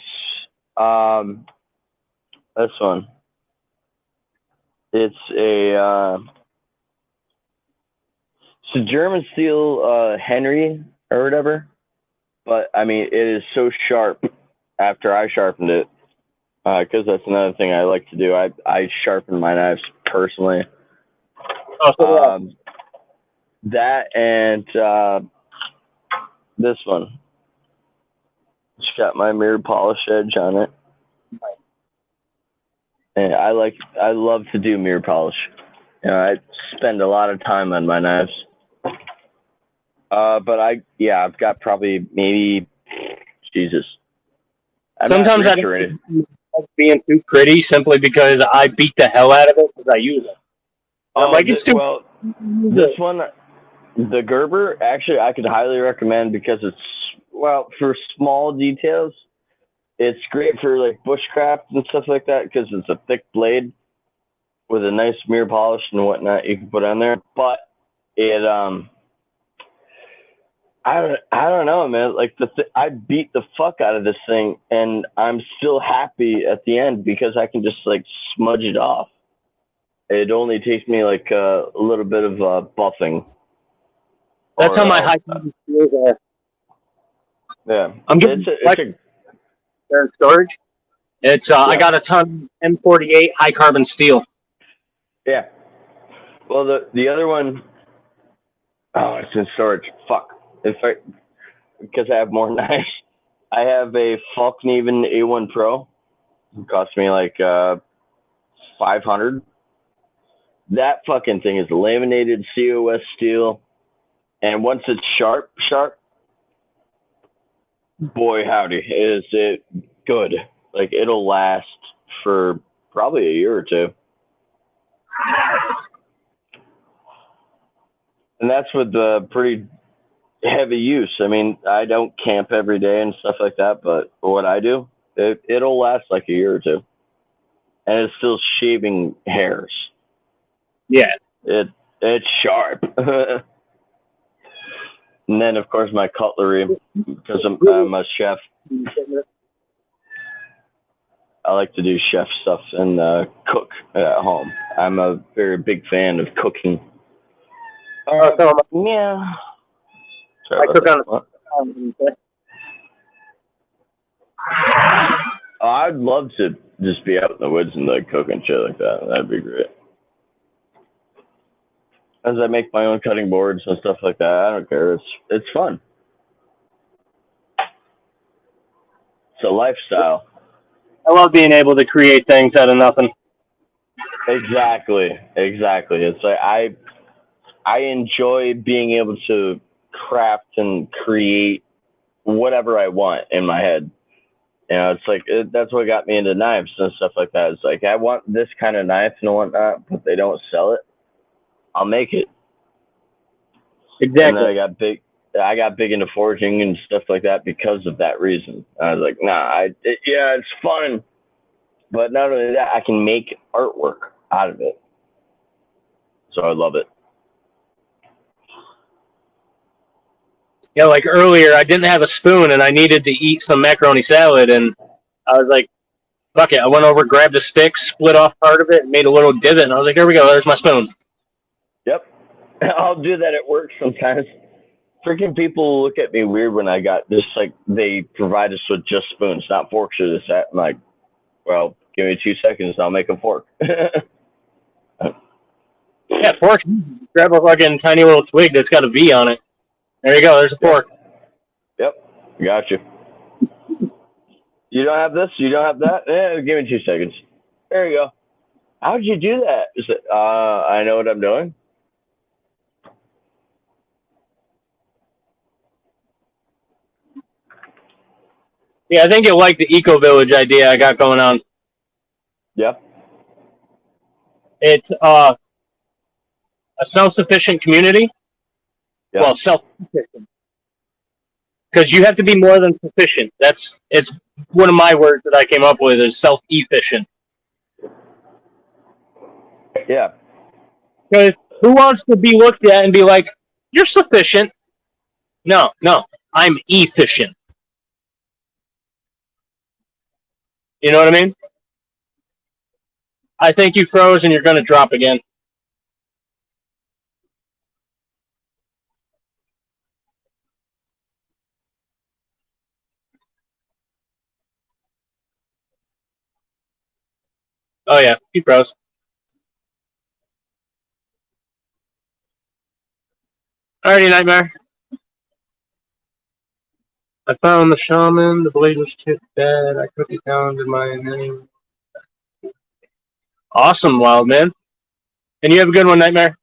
this one. It's a German steel Henry or whatever, but I mean it is so sharp after I sharpened it, because that's another thing I like to do. I sharpen my knives personally. That and this one. It's got my mirror polish edge on it. And I love to do mirror polish. I spend a lot of time on my knives. But I've got probably maybe, Jesus. Sometimes I don't like being too pretty simply because I beat the hell out of it because I use it. It's too. Well, this one, the Gerber, actually, I could highly recommend because it's, for small details, it's great for like bushcraft and stuff like that because it's a thick blade with a nice mirror polish and whatnot you can put on there. But it, I don't know, man. Like I beat the fuck out of this thing, and I'm still happy at the end because I can just like smudge it off. It only takes me like a little bit of buffing. That's how my high skills are. Yeah, I'm getting. They're in storage. It's I got a ton of M48 high carbon steel. Yeah. Well, the other one, oh, it's in storage. Fuck. In fact, because I have more knives, I have a Falkneven A1 Pro. It cost me like $500. That fucking thing is laminated COS steel, and once it's sharp, boy howdy, is it good. Like, it'll last for probably a year or two. And that's with the pretty heavy use. I mean, I don't camp every day and stuff like that, but what I do, it'll last like a year or two. And it's still shaving hairs. Yeah. It's sharp. And then, of course, my cutlery, because I'm a chef. I like to do chef stuff and cook at home. I'm a very big fan of cooking. Yeah. Sorry I cook on what? Oh, I'd love to just be out in the woods and like cook and shit like that. That'd be great. As I make my own cutting boards and stuff like that, I don't care. It's fun. It's a lifestyle. I love being able to create things out of nothing. Exactly. It's like I enjoy being able to craft and create whatever I want in my head. You know, it's like that's what got me into knives and stuff like that. It's like I want this kind of knife and whatnot, but they don't sell it. I'll make it. Exactly. And then I got big into forging and stuff like that because of that reason. I was like, nah, it's fun, but not only that, I can make artwork out of it. So I love it. Yeah, like earlier, I didn't have a spoon and I needed to eat some macaroni salad, and I was like, fuck it. I went over, grabbed a stick, split off part of it, and made a little divot, and I was like, here we go, there's my spoon. Yep. I'll do that at work sometimes. Freaking people look at me weird when I got this, like, they provide us with just spoons, not forks or this, that. I'm like, well, give me 2 seconds, I'll make a fork. Yeah, fork. Grab a fucking tiny little twig that's got a V on it. There you go, there's a fork. Yep. Got you. You don't have this? You don't have that? Yeah, give me 2 seconds. There you go. How'd you do that? Is it, I know what I'm doing. Yeah, I think you'll like the Eco Village idea I got going on. Yep. It's a self-sufficient community. Yep. Well, self-sufficient. Because you have to be more than sufficient. It's one of my words that I came up with is self-efficient. Yeah. Because who wants to be looked at and be like, you're sufficient? No, I'm efficient. You know what I mean? I think you froze and you're going to drop again. Oh, yeah, he froze. Alrighty, Nightmare. I found the shaman. The blade was chipped dead. I took it down to my name. Awesome, Wild Man. And you have a good one, Nightmare.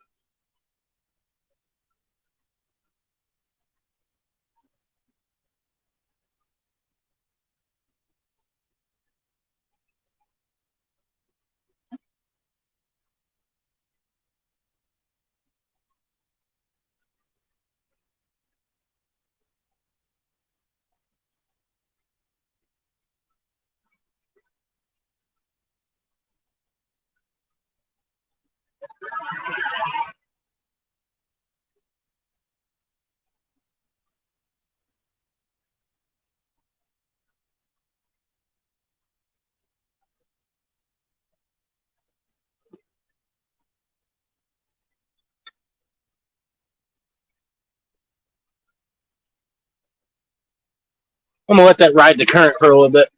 I'm going to let that ride the current for a little bit.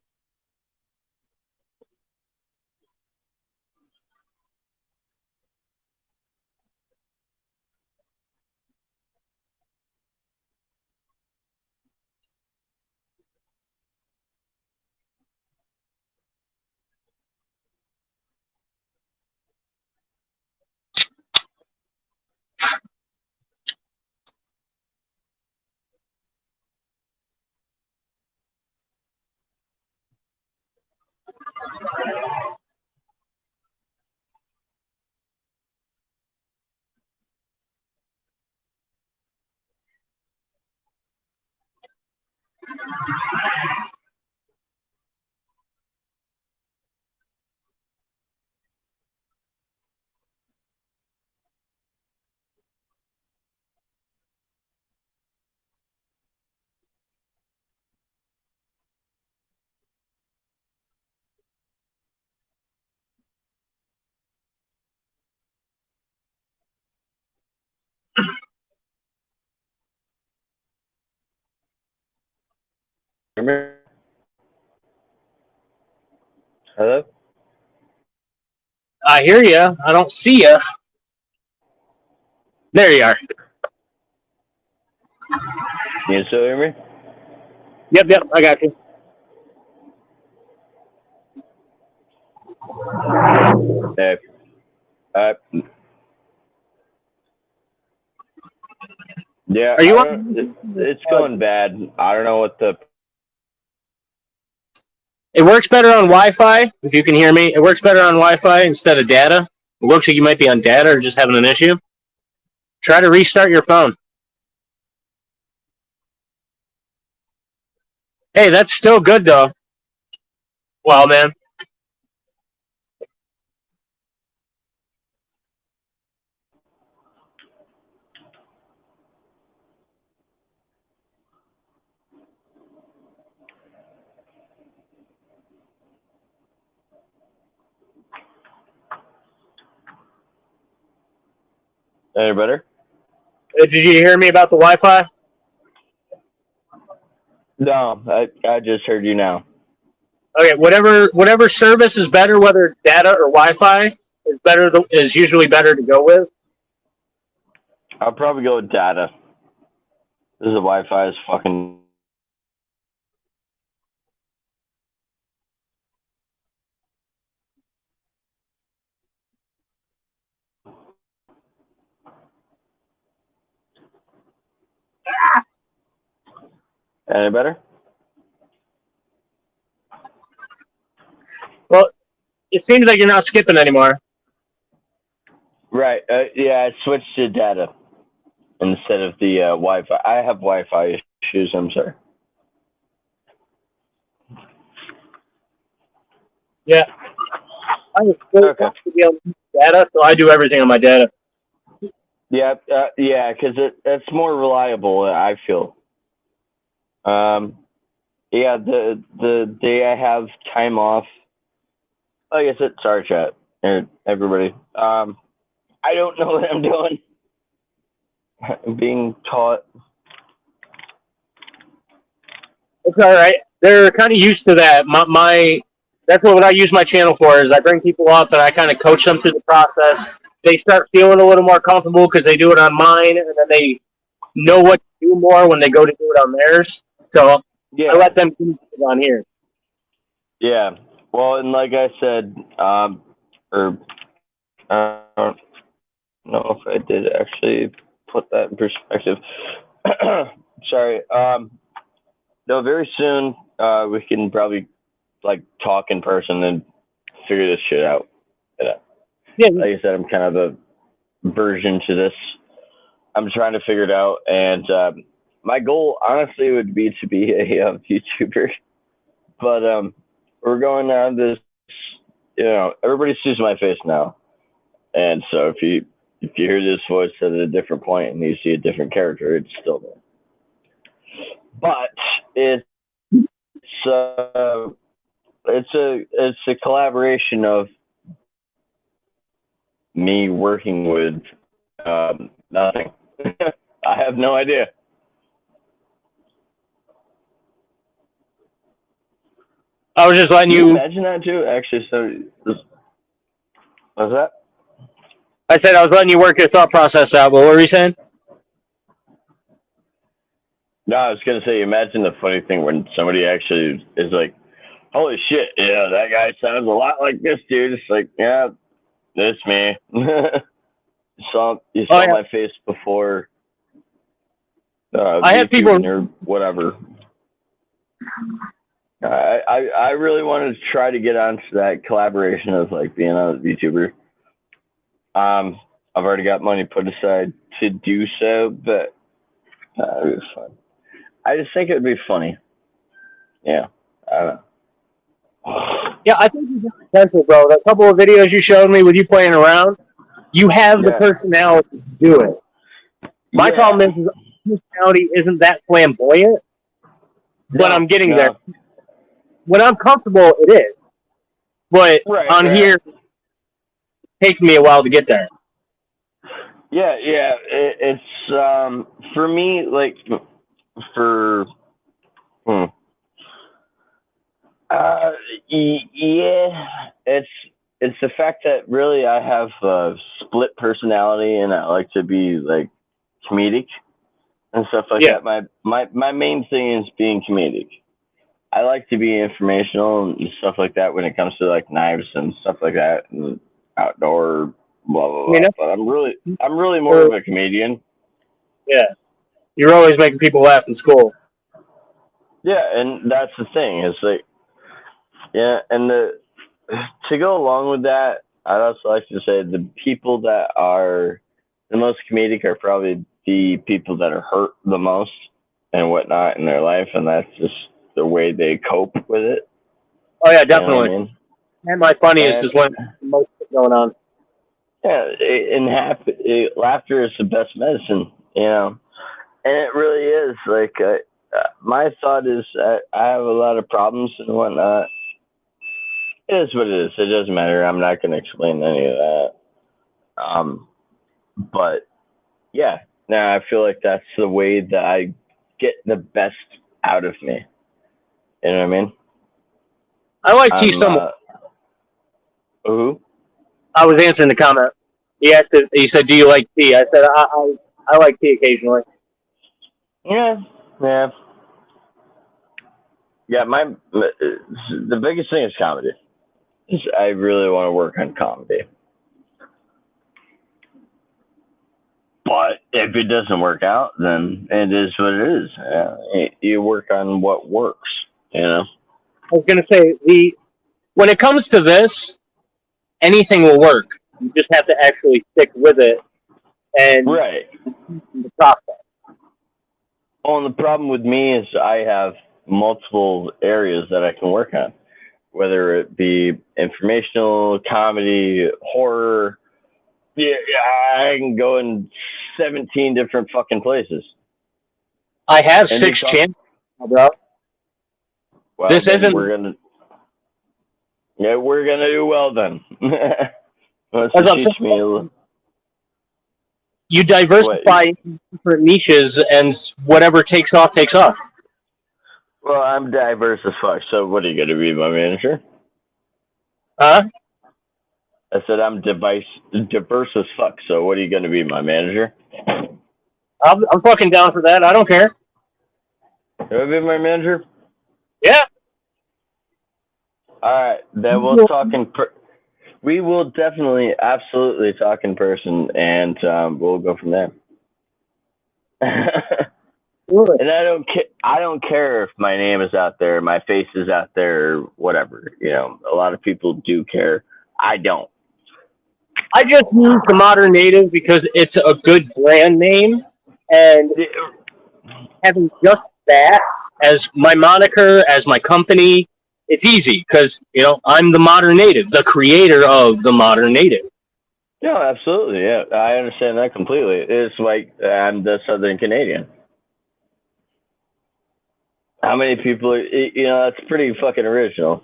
Hello? I hear you. I don't see you. There you are. You still hear me? Yep. I got you. Hey. Yeah, Are you on? it's going bad. I don't know what the... It works better on Wi-Fi. If you can hear me, it works better on Wi-Fi instead of data. It looks like you might be on data or just having an issue. Try to restart your phone. Hey, that's still good though. Well, man. Any better? Did you hear me about the Wi-Fi? No, I just heard you now. Okay, whatever service is better, whether it's data or Wi-Fi, is usually better to go with. I'll probably go with data. This is Wi-Fi is fucking... Any better? Well, it seems like you're not skipping anymore. Right. Yeah, I switched to data instead of the Wi-Fi. I have Wi-Fi issues. I'm sorry. Yeah. I was Okay. to be able to use data, so I do everything on my data. Yeah, because it's more reliable. I feel. Yeah, the day I have time off. Oh, yes, it's sorry, chat, everybody. I don't know what I'm doing. I'm being taught. It's all right. They're kind of used to that. That's what I use my channel for. Is I bring people up and I kind of coach them through the process. They start feeling a little more comfortable because they do it on mine, and then they know what to do more when they go to do it on theirs. So Yeah, I let them do it on here. yeah. Well, and like I said, or I don't know if I did actually put that in perspective. Sorry. No, very soon we can probably like talk in person and figure this shit out. Yeah. Like I said, I'm kind of a version to this. I'm trying to figure it out, and my goal, honestly, would be to be a YouTuber. But we're going on this. Everybody sees my face now, and so if you hear this voice at a different point and you see a different character, it's still there. But it's a collaboration of me working with nothing. I have no idea. I was just letting Can you you. imagine that too? Actually, what's that? I said I was letting you work your thought process out. But what were you saying? No, I was gonna say, imagine the funny thing when somebody actually is like, "Holy shit, yeah, that guy sounds a lot like this dude." It's like, yeah, that's me. you saw Yeah. my face before I have people. or whatever. I really wanted to try to get onto that collaboration of like being a YouTuber. I've already got money put aside to do so, but it was fun. I just think it would be funny. yeah, I don't know. Yeah, I think you have potential, bro. The couple of videos you showed me with you playing around, you have the Yeah. personality to do it. My Yeah. problem is personality isn't that flamboyant, but I'm getting there. When I'm comfortable, it is. But on here, it takes me a while to get there. Yeah, it's for me, like, for yeah, it's the fact that really I have a split personality, and I like to be like comedic and stuff like Yeah. that. My main thing is being comedic. I like to be informational and stuff like that when it comes to like knives and stuff like that and outdoor blah blah blah. But I'm really more of a comedian. Yeah. You're always making people laugh in school. Yeah, and that's the thing. It's like, yeah, and to go along with that, I'd also like to say the people that are the most comedic are probably the people that are hurt the most and whatnot in their life, and that's just the way they cope with it. Oh yeah, definitely. You know what I mean? And my funniest is when most is going on. Yeah, and laughter is the best medicine, you know, and it really is. Like, my thought is, I have a lot of problems and whatnot. It is what it is. It doesn't matter. I'm not going to explain any of that. But yeah, now I feel like that's the way that I get the best out of me. You know what I mean? I like tea somewhat. Who? I was answering the comment. He asked it, he said, "Do you like tea?" I said, I like tea occasionally." Yeah. Yeah, the biggest thing is comedy. I really want to work on comedy. But if it doesn't work out, then it is what it is. You work on what works, you know? I was going to say, when it comes to this, anything will work. You just have to actually stick with it and the process. Well, and the problem with me is I have multiple areas that I can work on, whether it be informational, comedy, horror. Yeah, I can go in 17 different fucking places. I have 6 channels, bro. Well, this isn't. We're gonna do well then. Teach me a little. You diversify different niches, and whatever takes off, takes off. Well, I'm diverse as fuck. So, what are you gonna be, my manager? Huh? I said I'm diverse as fuck. So, what are you gonna be, my manager? I'm fucking down for that. I don't care. You wanna be my manager? Yeah. All right, then we'll talk we will definitely, absolutely talk in person, and we'll go from there. And I don't care if my name is out there, my face is out there, or whatever. You know, a lot of people do care. I don't. I just use TheModernNative because it's a good brand name, and having just that as my moniker, as my company, it's easy because, I'm TheModernNative, the creator of TheModernNative. No, absolutely. Yeah, I understand that completely. It's like I'm the Southern Canadian. How many people, that's pretty fucking original.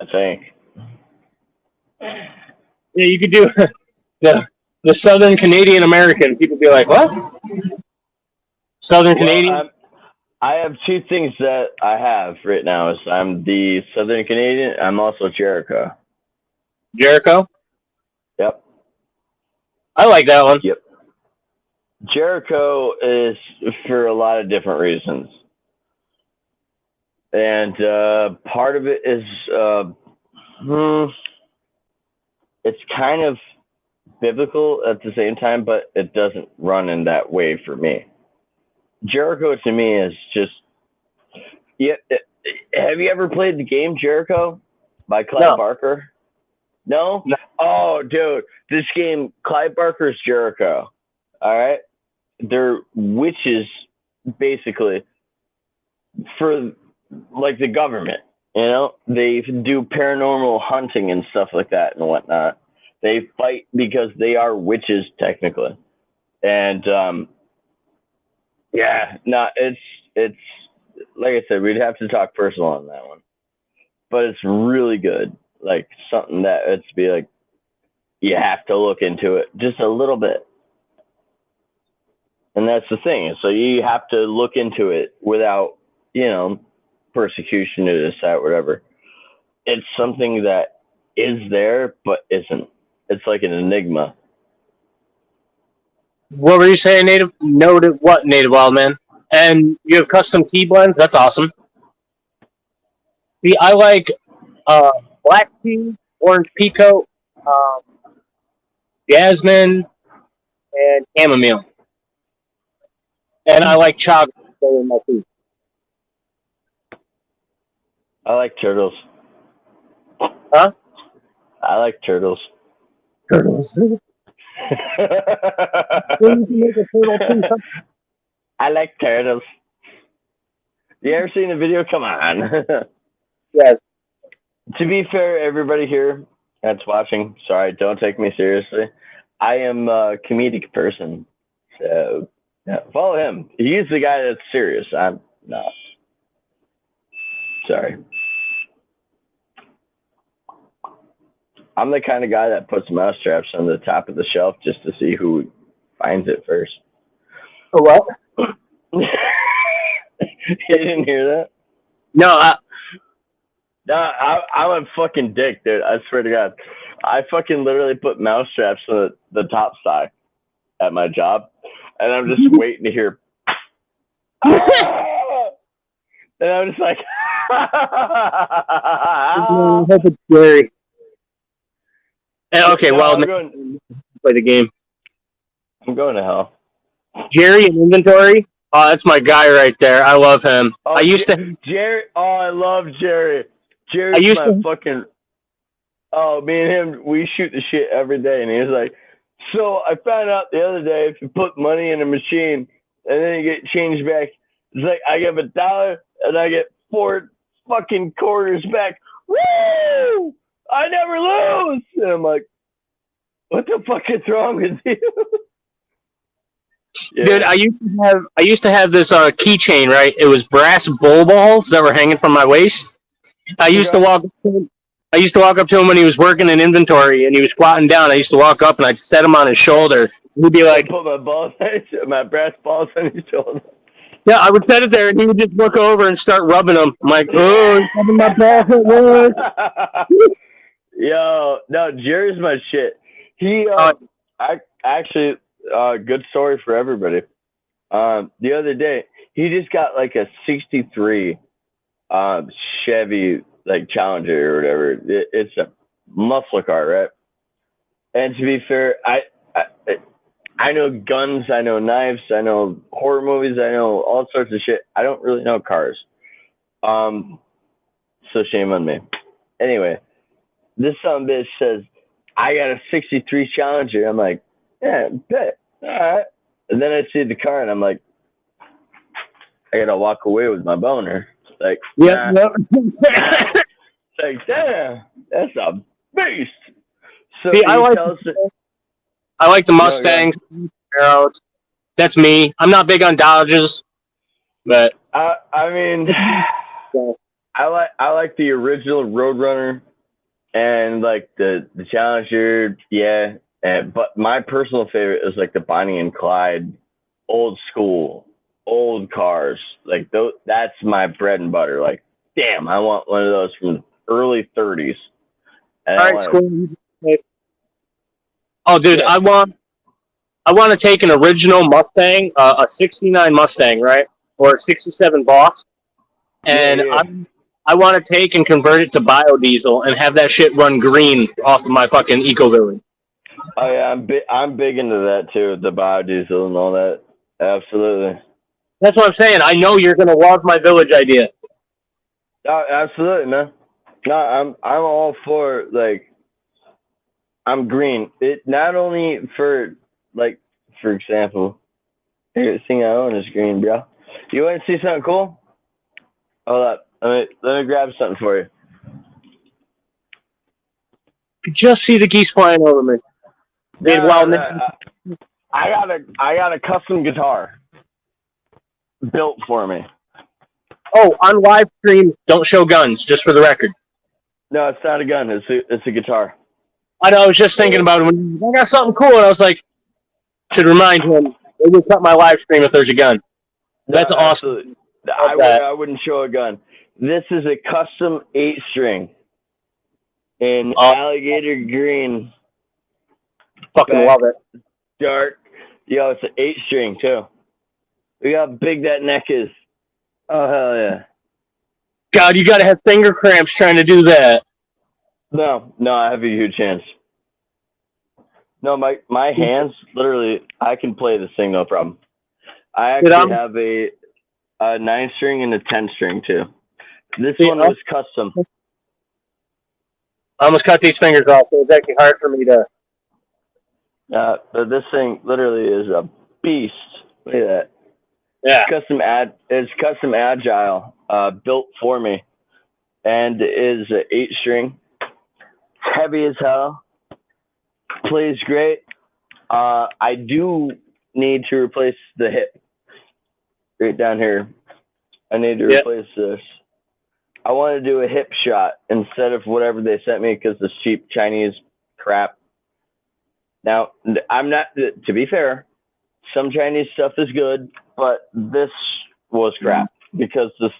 I think. Yeah, you could do the Southern Canadian American. People be like, what? Southern Canadian? I have 2 things that I have right now. Is I'm the Southern Canadian. I'm also Jericho. Jericho? Yep. I like that one. Yep. Jericho is for a lot of different reasons. And part of it is it's kind of biblical at the same time, but it doesn't run in that way for me. Jericho to me is just, have you ever played the game Jericho by Clive Barker? No? Oh, dude, this game, Clive Barker's Jericho. All right, they're witches basically for like the government. You know, they do paranormal hunting and stuff like that and whatnot. They fight because they are witches technically, and yeah, no, it's like I said, we'd have to talk personal on that one, but it's really good. Like something that it's be like you have to look into it just a little bit, and that's the thing. So you have to look into it without persecution to this, that, whatever. It's something that is there but isn't. It's like an enigma. What were you saying, Native? Noted what, Native Wild Man? And you have custom tea blends? That's awesome. See, I like black tea, orange pekoe, um, jasmine, and chamomile. And I like chaga in my tea. I like turtles. Huh? I like turtles. Turtles. I like turtles. You ever seen the video? Come on. Yes. To be fair, everybody here that's watching, sorry, don't take me seriously. I am a comedic person. So, yeah, follow him. He's the guy that's serious. I'm not. Sorry. I'm the kind of guy that puts mousetraps on the top of the shelf just to see who finds it first. A what? You didn't hear that? No, No, I'm a fucking dick, dude. I swear to God. I fucking literally put mousetraps on the top side at my job, and I'm just waiting to hear. And I'm just like, it's scary. Okay, no, well, I'm going, play the game. I'm going to hell. Jerry in inventory. Oh, that's my guy right there. I love him. Oh, I used to. Jerry. Oh, I love Jerry. I Jerry's used my to. fucking. Oh, me and him, we shoot the shit every day, and he was like, "So I found out the other day if you put money in a machine and then you get change back, it's like I give $1 and I get 4 fucking quarters back. Woo! I never lose." And I'm like, "What the fuck is wrong with you?" Yeah. Dude, I used to have this keychain, right? It was brass bull balls that were hanging from my waist. I used to walk up to him when he was working in inventory and he was squatting down. I used to walk up and I'd set him on his shoulder. He'd be like, put my brass balls on his shoulder. yeah, I would set it there and he would just look over and start rubbing them. I'm like, oh, he's rubbing my balls at work. Yo, no, Jerry's my shit. He, I actually, good story for everybody. The other day, he just got like a 63 Chevy like Challenger or whatever. It's a muscle car, right? And to be fair, I know guns, I know knives, I know horror movies, I know all sorts of shit. I don't really know cars. So shame on me. Anyway, this son of a bitch says, I got a 63 Challenger. I'm like, yeah, bet. All right. And then I see the car and I'm like, I gotta walk away with my boner. It's like, yeah, nah. It's like, damn, that's a beast. So see, I like the Mustangs. That's me. I'm not big on Dodges, but I mean, I like the original Roadrunner and like the Challenger, yeah. But my personal favorite is like the Bonnie and Clyde, old school, old cars. Like that's my bread and butter. Like, damn, I want one of those from the early 30s. And all right, school. Oh, dude, yeah. I want to take an original Mustang, a '69 Mustang, right, or a '67 Boss, and yeah. I want to take and convert it to biodiesel and have that shit run green off of my fucking Eco Village. Oh yeah, I'm big into that too, the biodiesel and all that. Absolutely. That's what I'm saying. I know you're gonna love my village idea. Oh, absolutely, man. No, I'm all for like. I'm green. It not only for like, for example, everything I own is green, bro. You want to see something cool? Hold up. Let me grab something for you. Just see the geese flying over me. Did well. I got a custom guitar built for me. Oh, on live stream, don't show guns, just for the record. No, it's not a gun. It's a guitar. I know. I was just thinking about it when I got something cool, and I was like, should remind him. They would cut my live stream if there's a gun. That's No, awesome. Absolutely. I wouldn't show a gun. This is a custom 8-string in alligator green. Fucking love it. Dark. Yo, it's an 8-string too. Look how big that neck is. Oh hell yeah. God, you gotta have finger cramps trying to do that. No, I have a huge hands. No, my hands, literally, I can play this thing no problem. I actually have a 9-string and a 10-string too. This one was custom. I almost cut these fingers off, so it's actually hard for me to. This thing literally is a beast. Look at that. Yeah. It's custom agile, built for me, and is an 8-string. Heavy as hell. Plays great. I do need to replace the hip right down here. I need to replace this. I want to do a hip shot instead of whatever they sent me because it's cheap Chinese crap. Now, I'm not, to be fair, some Chinese stuff is good, but this was crap because the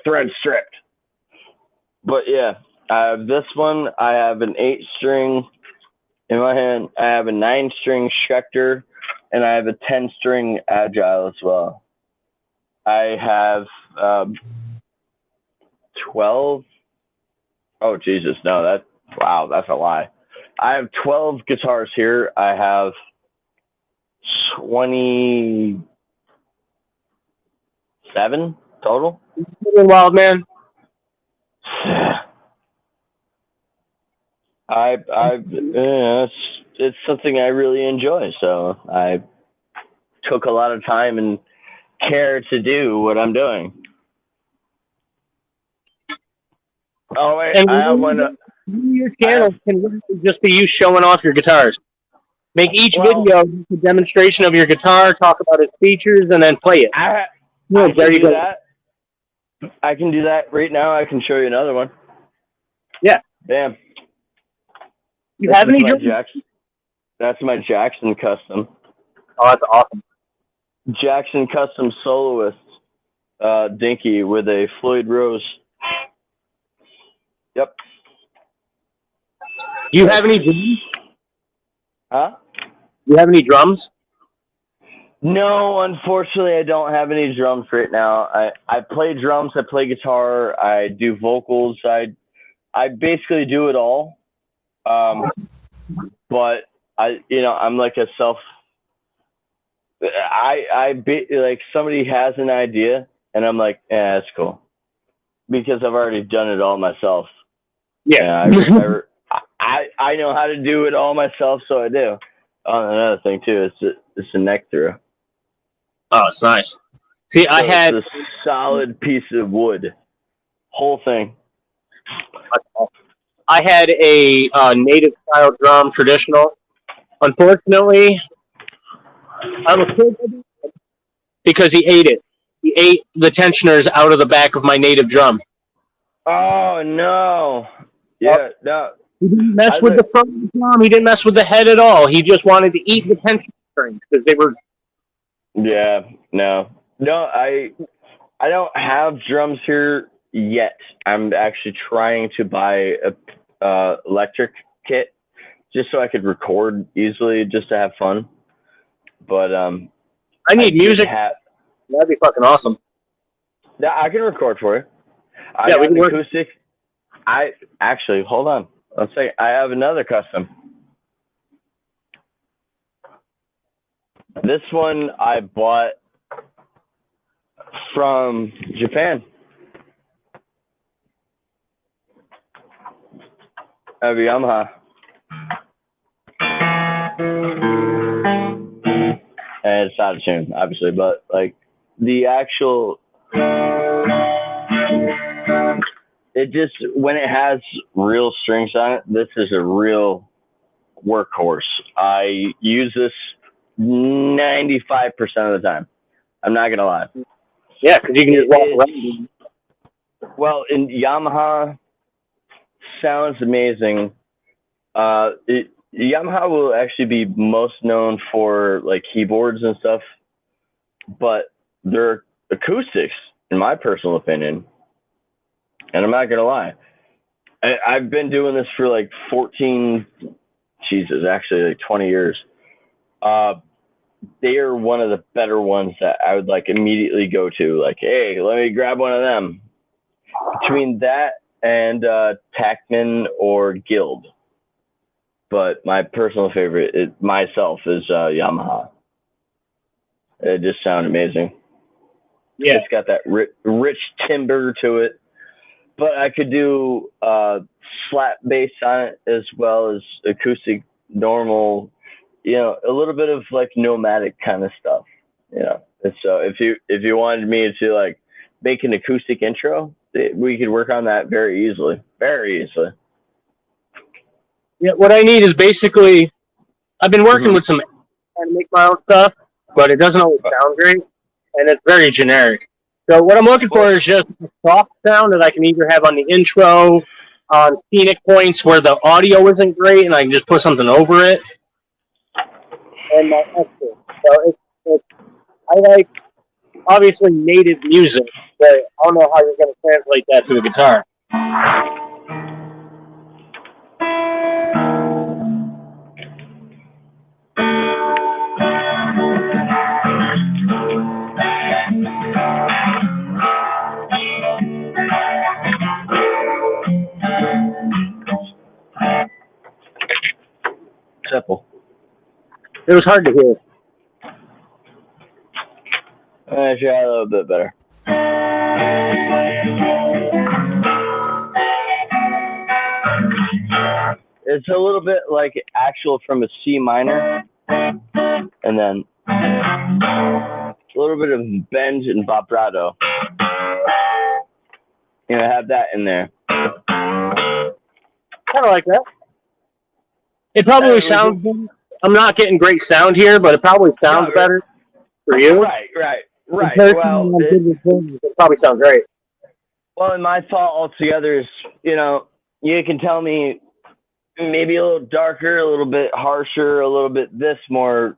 thread stripped. But yeah, I have this one. I have an 8-string in my hand. I have a 9-string Schecter, and I have a 10-string Agile as well. I have 12. Oh Jesus, no, that's a lie. I have 12 guitars here. I have 27 total. Wild man. It's something I really enjoy. So I took a lot of time and care to do what I'm doing. Oh wait, And I have one. Your channel can just be you showing off your guitars. Make each video a demonstration of your guitar, talk about its features, and then play it. I there can you do go. that. I can do that right now. I can show you another one. Yeah. Bam. You have any drums? That's my Jackson custom. Oh, that's awesome. Jackson custom soloist, dinky with a Floyd Rose. Yep. Do you have any drums? Huh? Do you have any drums? No, unfortunately, I don't have any drums right now. I play drums, I play guitar, I do vocals, I basically do it all. But I'm like a like somebody has an idea and I'm like, that's cool. Because I've already done it all myself. Yeah. I know how to do it all myself, so I do. Oh, another thing too, it's a neck through. Oh, it's nice. See, so I had a solid piece of wood, whole thing. I had a native style drum, traditional. Unfortunately, I was killed because he ate it. He ate the tensioners out of the back of my native drum. Oh no! Yeah, no. He didn't mess with the front of the drum. He didn't mess with the head at all. He just wanted to eat the tension strings because they were. Yeah, no. I don't have drums here yet. I'm actually trying to buy a electric kit just so I could record easily, just to have fun. But I need music. That'd be fucking awesome. Yeah, I can record for you. I got an acoustic. Hold on. Let's say I have another custom. This one I bought from Japan. I have a Yamaha. And it's out of tune, obviously, but like the actual, it just, when it has real strings on it, this is a real workhorse. I use this 95% of the time. I'm not going to lie. Yeah, because you can just walk around. Well, in Yamaha, sounds amazing. Yamaha will actually be most known for like keyboards and stuff, but their acoustics, in my personal opinion, and I'm not gonna lie, I've been doing this for like 20 years. They are one of the better ones that I would like immediately go to. Like, hey, let me grab one of them. Between that and Tachman or Guild. But my personal favorite, myself, is Yamaha. It just sounds amazing. Yeah. It's got that rich timbre to it. But I could do slap bass on it as well as acoustic, normal, a little bit of like nomadic kind of stuff. And so if you wanted me to like make an acoustic intro, we could work on that very easily. Very easily. Yeah, what I need is basically, I've been working with some trying to make my own stuff, but it doesn't always sound great, and it's very generic. So what I'm looking for is just a soft sound that I can either have on the intro, on scenic points where the audio isn't great, and I can just put something over it, and my extra. So I like, obviously, native music, but I don't know how you're going to translate that to a guitar. Simple. It was hard to hear. Try a little bit better. It's a little bit like actual from a C minor, and then a little bit of bend and vibrato. Have that in there. Kind of like that. It probably sounds. I'm not getting great sound here, but it probably sounds better for you. Right. Well, it probably sounds great. Well, and my thought altogether is, you can tell me maybe a little darker, a little bit harsher, a little bit this, more,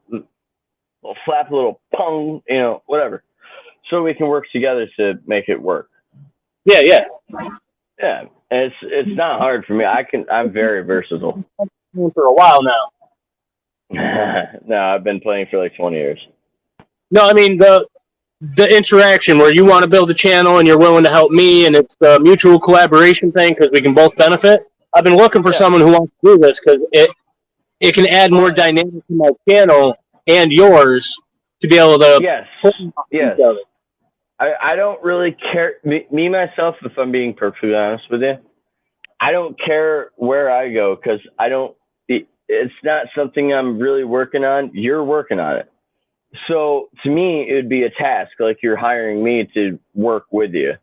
flap a little pung, whatever. So we can work together to make it work. Yeah. Yeah, it's not hard for me. I'm very versatile. For a while now. No, I've been playing for like 20 years. No, I mean the interaction where you want to build a channel and you're willing to help me, and it's the mutual collaboration thing because we can both benefit. I've been looking for someone who wants to do this because it can add more dynamic to my channel and yours to be able to. Yes. I don't really care. Me myself, if I'm being perfectly honest with you, I don't care where I go because it's not something I'm really working on. You're working on it. So to me, it would be a task, like you're hiring me to work with you.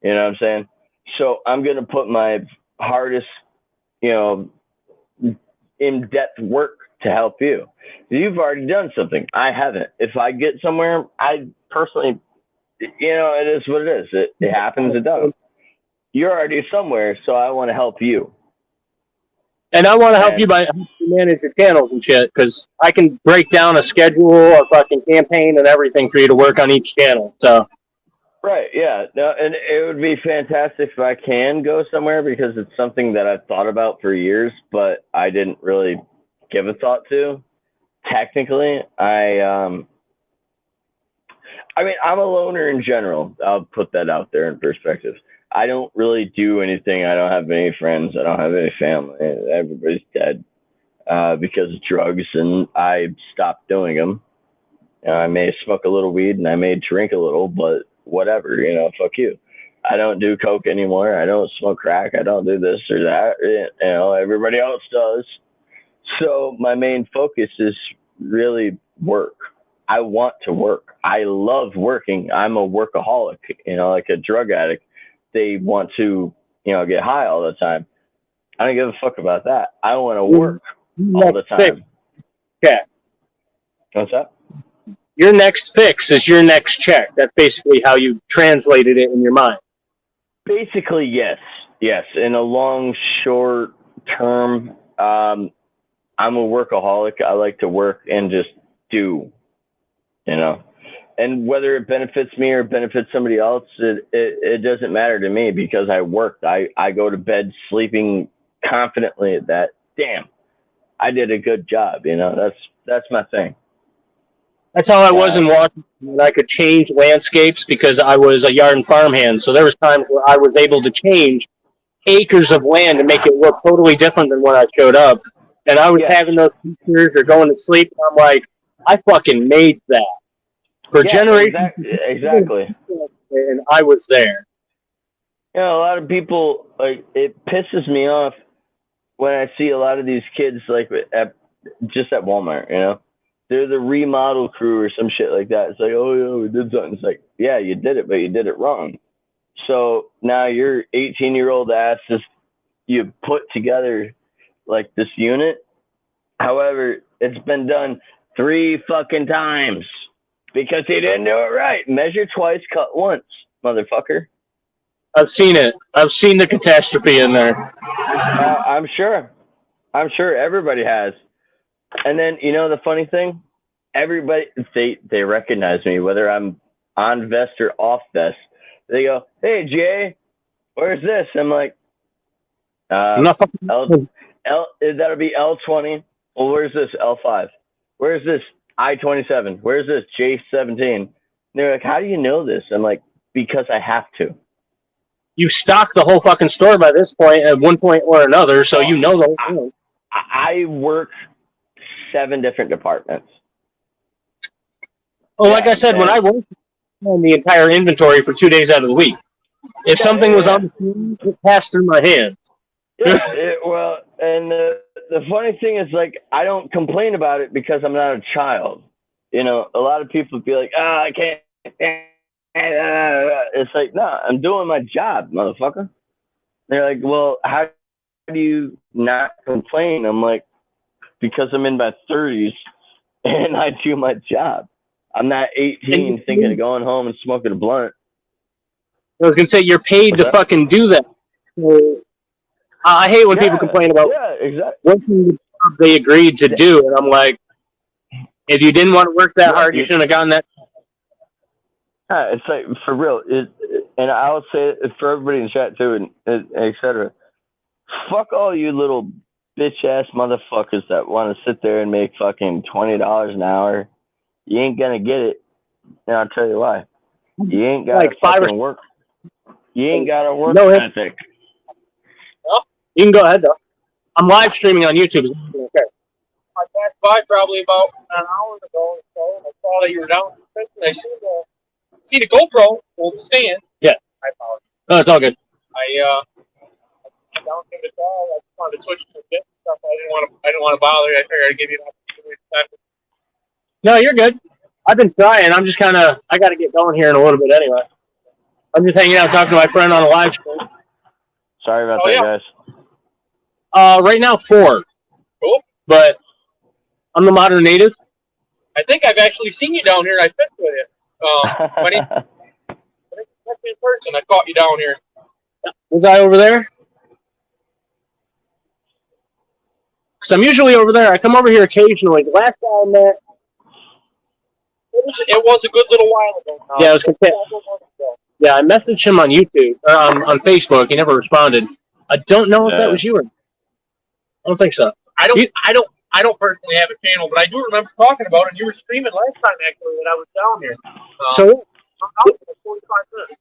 You know what I'm saying? So I'm going to put my hardest, in-depth work to help you. You've already done something. I haven't. If I get somewhere, I personally, it is what it is. It happens, it does. You're already somewhere, so I want to help you. And I want to help you by helping you manage your channels and shit, because I can break down a schedule, a fucking campaign, and everything for you to work on each channel. So. Right, yeah. No, and it would be fantastic if I can go somewhere because it's something that I've thought about for years, but I didn't really give a thought to. Technically, I mean, I'm a loner in general. I'll put that out there in perspective. I don't really do anything. I don't have any friends. I don't have any family. Everybody's dead because of drugs, and I stopped doing them. I may smoke a little weed and I may drink a little, but whatever, fuck you. I don't do coke anymore. I don't smoke crack. I don't do this or that. Everybody else does. So my main focus is really work. I want to work. I love working. I'm a workaholic, like a drug addict. They want to, get high all the time. I don't give a fuck about that. I want to work all the time. Okay. What's that? Your next fix is your next check. That's basically how you translated it in your mind. Basically, yes. Yes. In a long, short term, I'm a workaholic. I like to work and just do, And whether it benefits me or benefits somebody else, it doesn't matter to me because I worked. I go to bed sleeping confidently that, damn, I did a good job. That's my thing. That's how I was in Washington. I could change landscapes because I was a yard and farm hand. So there was times where I was able to change acres of land to make it look totally different than when I showed up. And I was having those pictures or going to sleep, and I'm like, I fucking made that. For generations. Exactly. And I was there. A lot of people, it pisses me off when I see a lot of these kids, just at Walmart, They're the remodel crew or some shit like that. It's like, oh, yeah, we did something. It's like, yeah, you did it, but you did it wrong. So now your 18-year-old ass you put together this unit. However, it's been done 3 fucking times because he didn't do it right. Measure twice, cut once, motherfucker. I've seen it. I've seen the catastrophe in there. I'm sure everybody has. And then, the funny thing, everybody, they recognize me, whether I'm on vest or off vest. They go, hey, Jay, where's this? I'm like, that'll be L20. Well, where's this? L5. Where's this? I-27. Where's this? J17. And they're like, how do you know this? I'm like, because I have to. You stock the whole fucking store by this point at one point or another, so you know the whole thing. I work 7 different departments. Well, like I said, when I worked on the entire inventory for 2 days out of the week, if something was on the screen, it passed through my hands. Yeah, and the funny thing is, I don't complain about it because I'm not a child. A lot of people be like, I can't. It's like, no, I'm doing my job, motherfucker. They're like, well, how do you not complain? I'm like, because I'm in my 30s and I do my job. I'm not 18 thinking of going home and smoking a blunt. I was going to say, you're paid to fucking do that. So, I hate when people complain about working the job they agreed to do. And I'm like, if you didn't want to work that hard, you shouldn't have gotten that. It's like, for real. And I'll say it for everybody in chat too, and et cetera. Fuck all you little bitch ass motherfuckers that want to sit there and make fucking $20 an hour. You ain't gonna get it. And I'll tell you why. You ain't got to fucking work. You ain't got to work ethic. Well, you can go ahead though. I'm live streaming on YouTube. Okay. I passed by probably about an hour ago or so, and I saw that you were down there, and I see the GoPro hold the stand. Yeah. I apologize. No, it's all good. I down to the call. I just wanted to switch to a bit and stuff. I didn't want to bother you. I figured I'd give you an opportunity to. No, you're good. I've been trying. I'm just I got to get going here in a little bit anyway. I'm just hanging out talking to my friend on a live stream. Sorry about that, guys. Right now, 4. Cool. But I'm the Modern Native. I think I've actually seen you down here. I fit with you. I think in person. I caught you down here. Was I over there? Because I'm usually over there. I come over here occasionally. The last time I met... It was a good little while ago. Yeah, I was going to say... Yeah, I messaged him on YouTube, or on Facebook. He never responded. I don't know if that was you or... I don't think so. I don't personally have a channel, but I do remember talking about it. You were streaming last time, actually, when I was down here. So... I'm out for 45 minutes.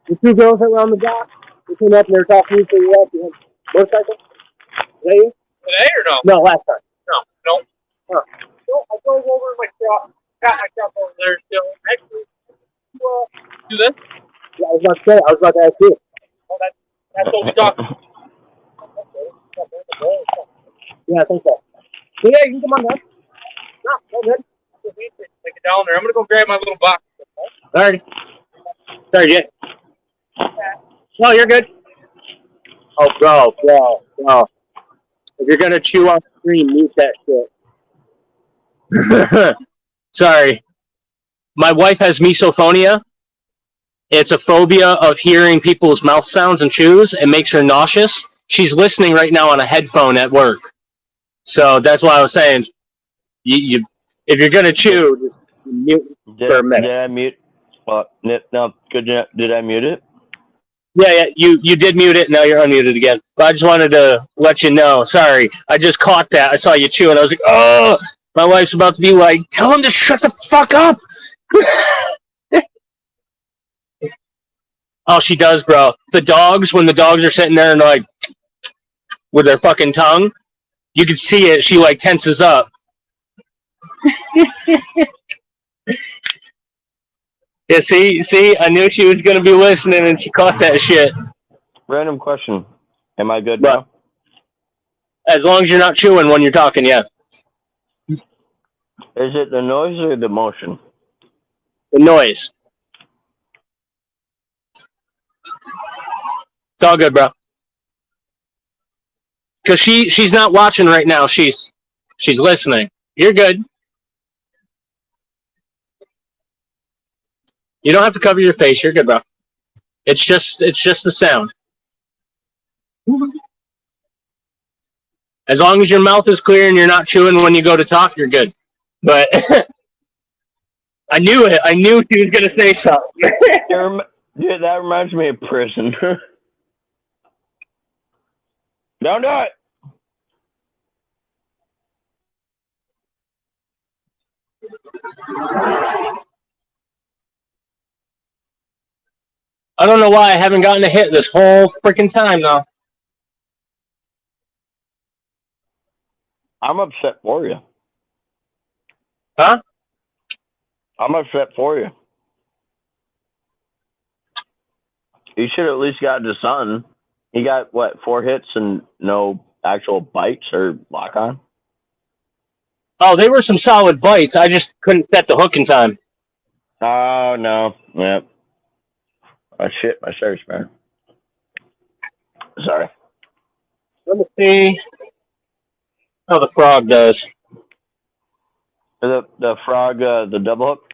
The 2 girls that were on the dock, they came up and they were talking to you for you. Motorcycle? Is that you? Today or no? No, last time. No. Huh. So I drove over in my truck, got my truck over there still. Actually, do this? Yeah, I was about to ask you. Oh, that's what we talked about. Yeah, I think so. So yeah, you can come on down. No, go ahead. the week to take it down there. I'm gonna go grab my little box. Sorry. Sorry, Jay. No, you're good. Oh, bro. If you're gonna chew on screen, mute that shit. Sorry. My wife has misophonia. It's a phobia of hearing people's mouth sounds and chews. It makes her nauseous. She's listening right now on a headphone at work. So that's why I was saying, you if you're gonna chew, just mute for a minute. Did I mute? No, did I mute it? Yeah, you did mute it. Now you're unmuted again. But I just wanted to let you know. Sorry, I just caught that. I saw you chew, and I was like, oh, my wife's about to be like, tell him to shut the fuck up. Oh, she does, bro. The dogs, when the dogs are sitting there and like, with their fucking tongue, you can see it. She like tenses up. Yeah, see, I knew she was gonna be listening, and she caught that shit. Random question. Am I good But, now? as long as you're not chewing when you're talking, yeah. Is it the noise or the motion? The noise. It's all good, bro. Because she's not watching right now. She's listening. You're good. You don't have to cover your face. You're good, bro. It's just the sound. As long as your mouth is clear and you're not chewing when you go to talk, you're good. But I knew it. I knew she was gonna say something. Dude, that reminds me of prison. Don't do it. I don't know why I haven't gotten a hit this whole freaking time though. I'm upset for you. Huh? I'm upset for you. You should at least got to something. He got, 4 hits and no actual bites or lock on? Oh, they were some solid bites. I just couldn't set the hook in time. Oh, no. Yep. Oh, shit. My search, man. Sorry. Let me see how the frog does. The frog, the double hook?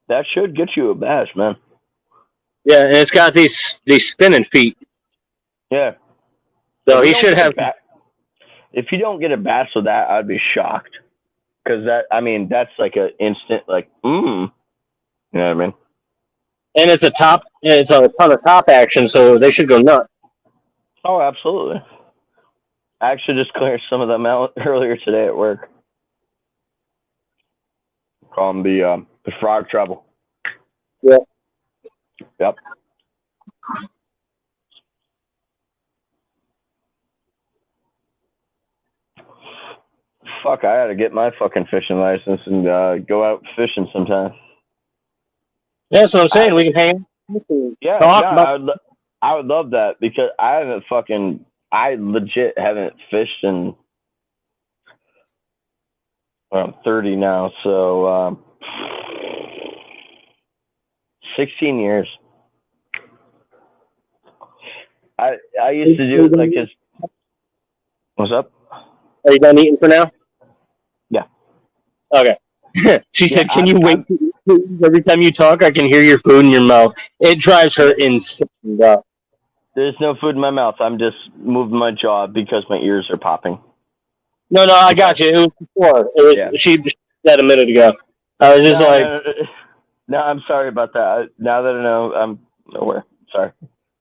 That should get you a bass, man. Yeah, and it's got these spinning feet. Yeah. So he should have. If you don't get a bass with that, I'd be shocked. Because that's like an instant, like, You know what I mean? And it's a ton of top action, so they should go nuts. Oh, absolutely. I actually just cleared some of them out earlier today at work. Call them the frog trouble. Yeah. Yep. Fuck, I gotta get my fucking fishing license and go out fishing sometime. Yeah, that's what I'm saying. We can hang out. Yeah, I would love that because I legit haven't fished in, I'm 30 now, so 16 years. I used to do it like this. What's up? Are you done eating for now? Yeah. Okay. She said, "Can you wait? Every time you talk, I can hear your food in your mouth." It drives her insane, bro. There's no food in my mouth. I'm just moving my jaw because my ears are popping. No, I got you. It was before. She said a minute ago. I was just No, I'm sorry about that. Now that I know, I'm nowhere. Sorry.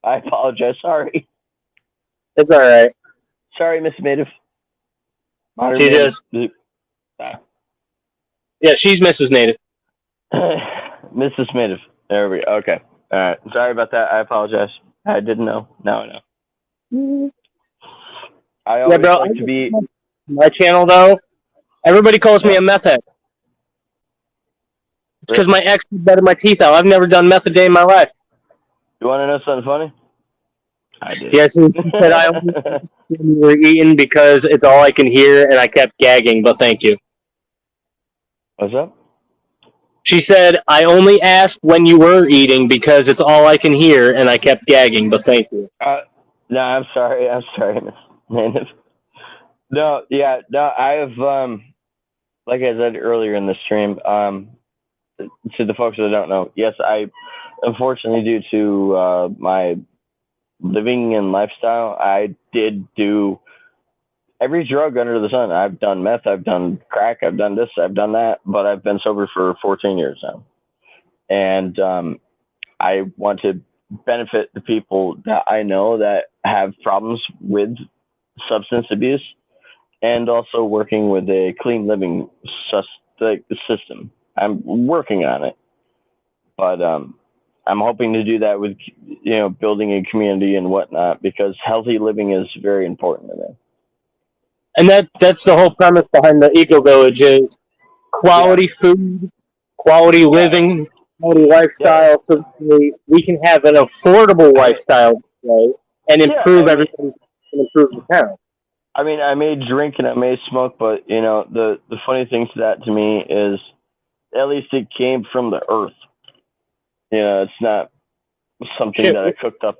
I apologize. Sorry. It's all right. Sorry, Miss Native. She just. Yeah, she's Mrs. Native. Mrs. Native. There we go. Okay. All right. Sorry about that. I apologize. I didn't know. Now I know. I always like to be. My channel, though, everybody calls me a meth head. It's because my ex better my teeth out. I've never done meth a day in my life. You want to know something funny? I did. Yes, he said I only asked when you were eating because it's all I can hear, and I kept gagging. But thank you. What's up? She said I only asked when you were eating because it's all I can hear, and I kept gagging. But thank you. No, I'm sorry. I'm sorry, Miss Native. No, yeah, no, I have, like I said earlier in the stream, to the folks that don't know, yes, I, unfortunately, due to my living and lifestyle, I did do every drug under the sun. I've done meth, I've done crack, I've done this, I've done that, but I've been sober for 14 years now. And I want to benefit the people that I know that have problems with substance abuse and also working with a clean living system. I'm working on it, but I'm hoping to do that with building a community and whatnot, because healthy living is very important to me. And that's the whole premise behind the Eco Village is quality food, quality living, quality lifestyle, so we can have an affordable lifestyle, right, and improve everything and improve the town. I mean, I may drink and I may smoke, but the funny thing to that to me is at least it came from the earth. It's not something that I cooked up.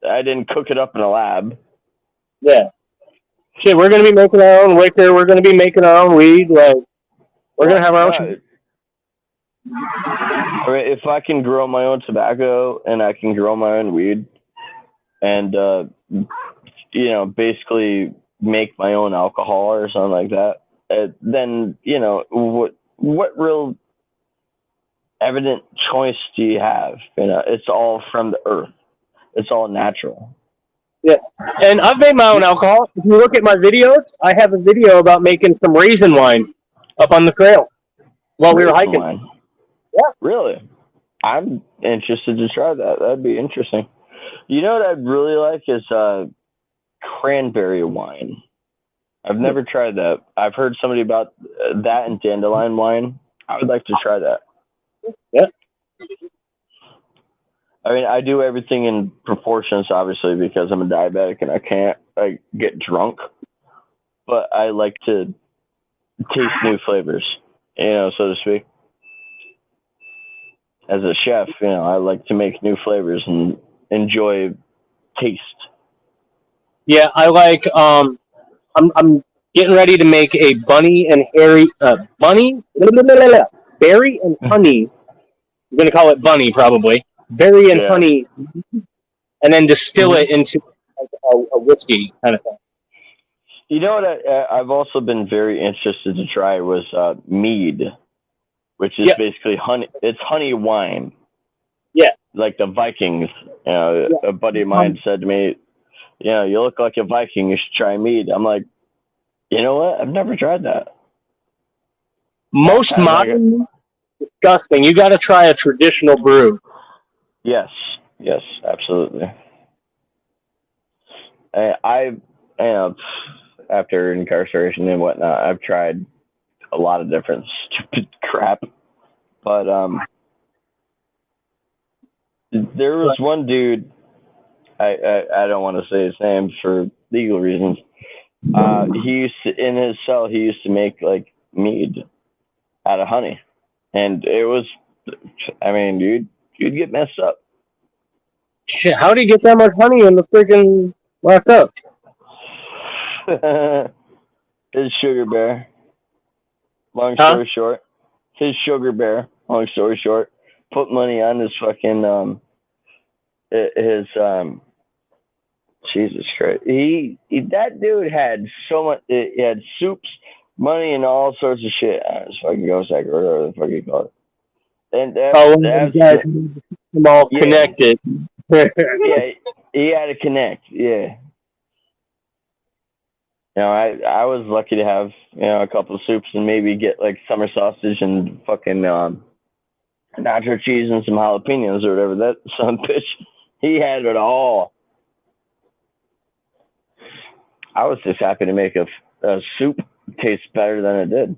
I didn't cook it up in a lab. Yeah. Shit, we're gonna be making our own liquor. We're gonna be making our own weed. Like, we're gonna have our own. I mean, if I can grow my own tobacco and I can grow my own weed, and basically make my own alcohol or something like that, then what real evident choice do you have? It's all from the earth. It's all natural. Yeah, and I've made my own alcohol. If you look at my videos, I have a video about making some raisin wine up on the trail while we were hiking. Wine. Yeah. Really? I'm interested to try that. That'd be interesting. You know what I'd really like is cranberry wine. I've never tried that. I've heard somebody about that and dandelion wine. I would like to try that. Yeah. I mean, I do everything in proportions, obviously, because I'm a diabetic and I can't get drunk. But I like to taste new flavors, so to speak. As a chef, I like to make new flavors and enjoy taste. Yeah, I like. I'm getting ready to make a bunny and berry and honey. I'm gonna call it bunny probably. Berry and honey, and then distill it into a whiskey kind of thing. You know what I've also been very interested to try was mead, which is basically honey. It's honey wine. Yeah. Like the Vikings. A buddy of mine said to me, you look like a Viking. You should try mead. I'm like, you know what? I've never tried that. Most modern, disgusting. You got to try a traditional brew. Yes, absolutely. I after incarceration and whatnot, I've tried a lot of different stupid crap, but there was one dude. I don't want to say his name for legal reasons. He used to, in his cell, he used to make like mead out of honey, and it was, I mean, you'd get messed up. Shit, how do you get that much honey in the freaking locked up? His sugar bear. Long story short, his sugar bear. Long story short, put money on his fucking Jesus Christ. He that dude had so much. He had soups, money, and all sorts of shit on his fucking ghost sack or whatever the fuck you call it. And that's them all connected. Yeah, he had to connect. Yeah. I was lucky to have a couple of soups and maybe get like summer sausage and fucking nacho cheese and some jalapenos or whatever. That son bitch, he had it all. I was just happy to make a soup taste better than it did.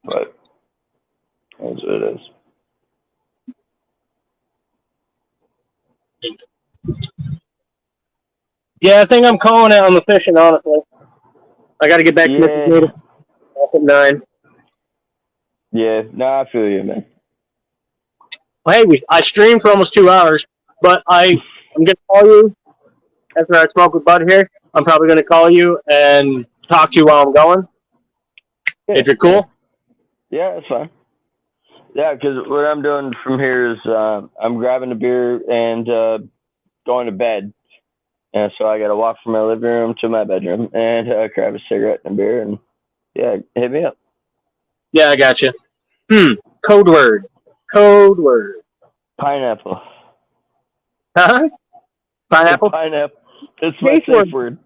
But that's what it is. Yeah, I think I'm calling it on the fishing, honestly. I got to get back to Mrs. Native at 9. Yeah, no, I feel you, man. Well, hey, I streamed for almost 2 hours, but I'm going to call you after I smoke with Bud here. I'm probably going to call you and talk to you while I'm going. Yeah, If you're cool. Yeah, that's fine. Yeah, because what I'm doing from here is I'm grabbing a beer and going to bed. And so I got to walk from my living room to my bedroom and grab a cigarette and a beer and, yeah, hit me up. Yeah, I got you. Code word. Code word. Pineapple. Huh? Pineapple? Pineapple. It's my safe word.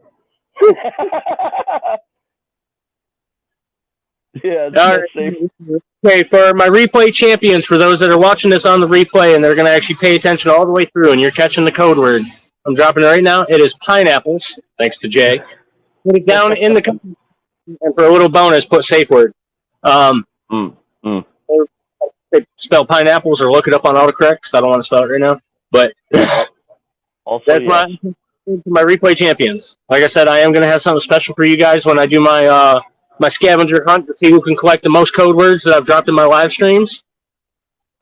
Yeah, it's my safe. Okay, for my replay champions, for those that are watching this on the replay and they're going to actually pay attention all the way through and you're catching the code word, I'm dropping it right now. It is pineapples, thanks to Jay. Put it down in the comments, and for a little bonus, put safe word. Spell pineapples or look it up on autocorrect because I don't want to spell it right now. But Also, that's my replay champions. Like I said, I am going to have something special for you guys when I do my my scavenger hunt to see who can collect the most code words that I've dropped in my live streams.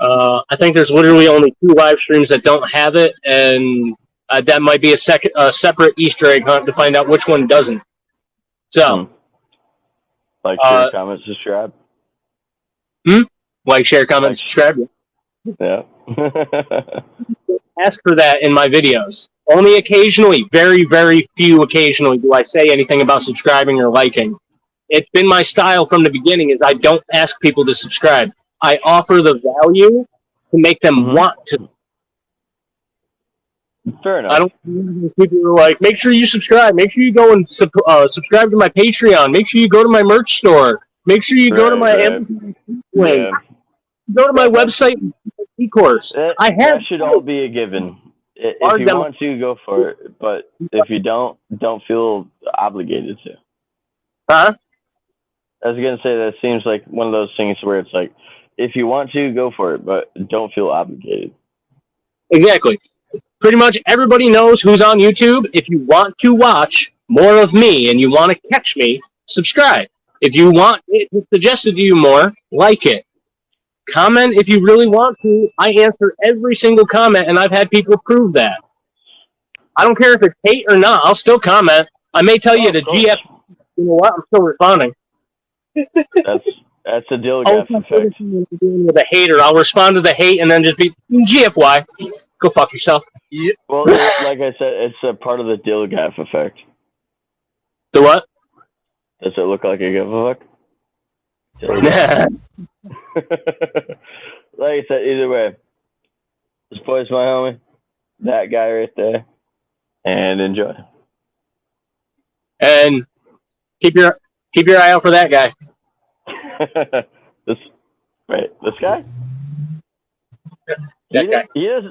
I think there's literally only 2 live streams that don't have it, and that might be a separate Easter egg hunt to find out which one doesn't. So, like, share, comment, subscribe. Like, share, comment, subscribe. Yeah. Ask for that in my videos. Only occasionally, very, very few occasionally, do I say anything about subscribing or liking. It's been my style from the beginning is I don't ask people to subscribe. I offer the value to make them want to. Fair enough. I don't. People are like, make sure you subscribe. Make sure you go and subscribe to my Patreon. Make sure you go to my merch store. Make sure you go to my Amazon link. Yeah. Go to my website e-course. That should all be a given. If you want to, go for it. But if you don't feel obligated to. Huh? I was going to say that seems like one of those things where it's like, if you want to, go for it, but don't feel obligated. Exactly. Pretty much everybody knows who's on YouTube. If you want to watch more of me and you want to catch me, subscribe. If you want it suggested to you more, like it. Comment if you really want to. I answer every single comment, and I've had people prove that. I don't care if it's hate or not. I'll still comment. I may tell you to GF. You know what? I'm still responding. That's a deal gap effect. With a hater, I'll respond to the hate and then just be GFY. Go fuck yourself. Yeah. Well, like I said, it's a part of the deal gap effect. The what? Does it look like a give a fuck? Like I said, either way, this boy's my homie. That guy right there, and enjoy. And keep your eye out for that guy. This guy? That guy. He is.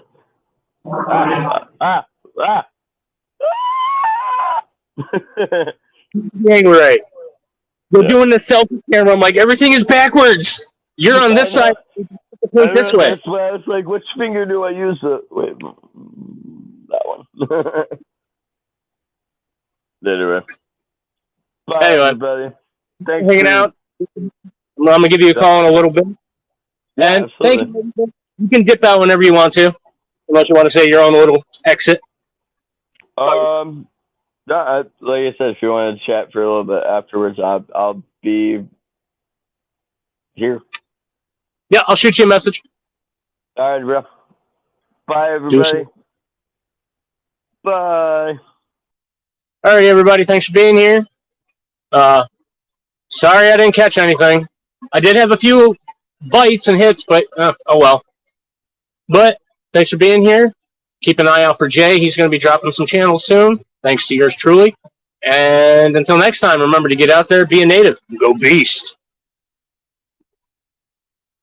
Dang right. We're doing the selfie camera. I'm like, everything is backwards. You're on this side. Point this way. That's why I was like, which finger do I use? Wait, that one. Anyway. Bye, everybody. Thanks for hanging out. I'm going to give you a call in a little bit. Yeah, and thank you. You can dip out whenever you want to, unless you want to say your own little exit. No, like I said, if you want to chat for a little bit afterwards, I'll be here. Yeah, I'll shoot you a message. All right, bro. Bye, everybody. Bye. All right, everybody. Thanks for being here. Sorry I didn't catch anything. I did have a few bites and hits, but oh well. But thanks for being here. Keep an eye out for Jay. He's going to be dropping some channels soon. Thanks to yours truly. And until next time, remember to get out there, be a native, go beast.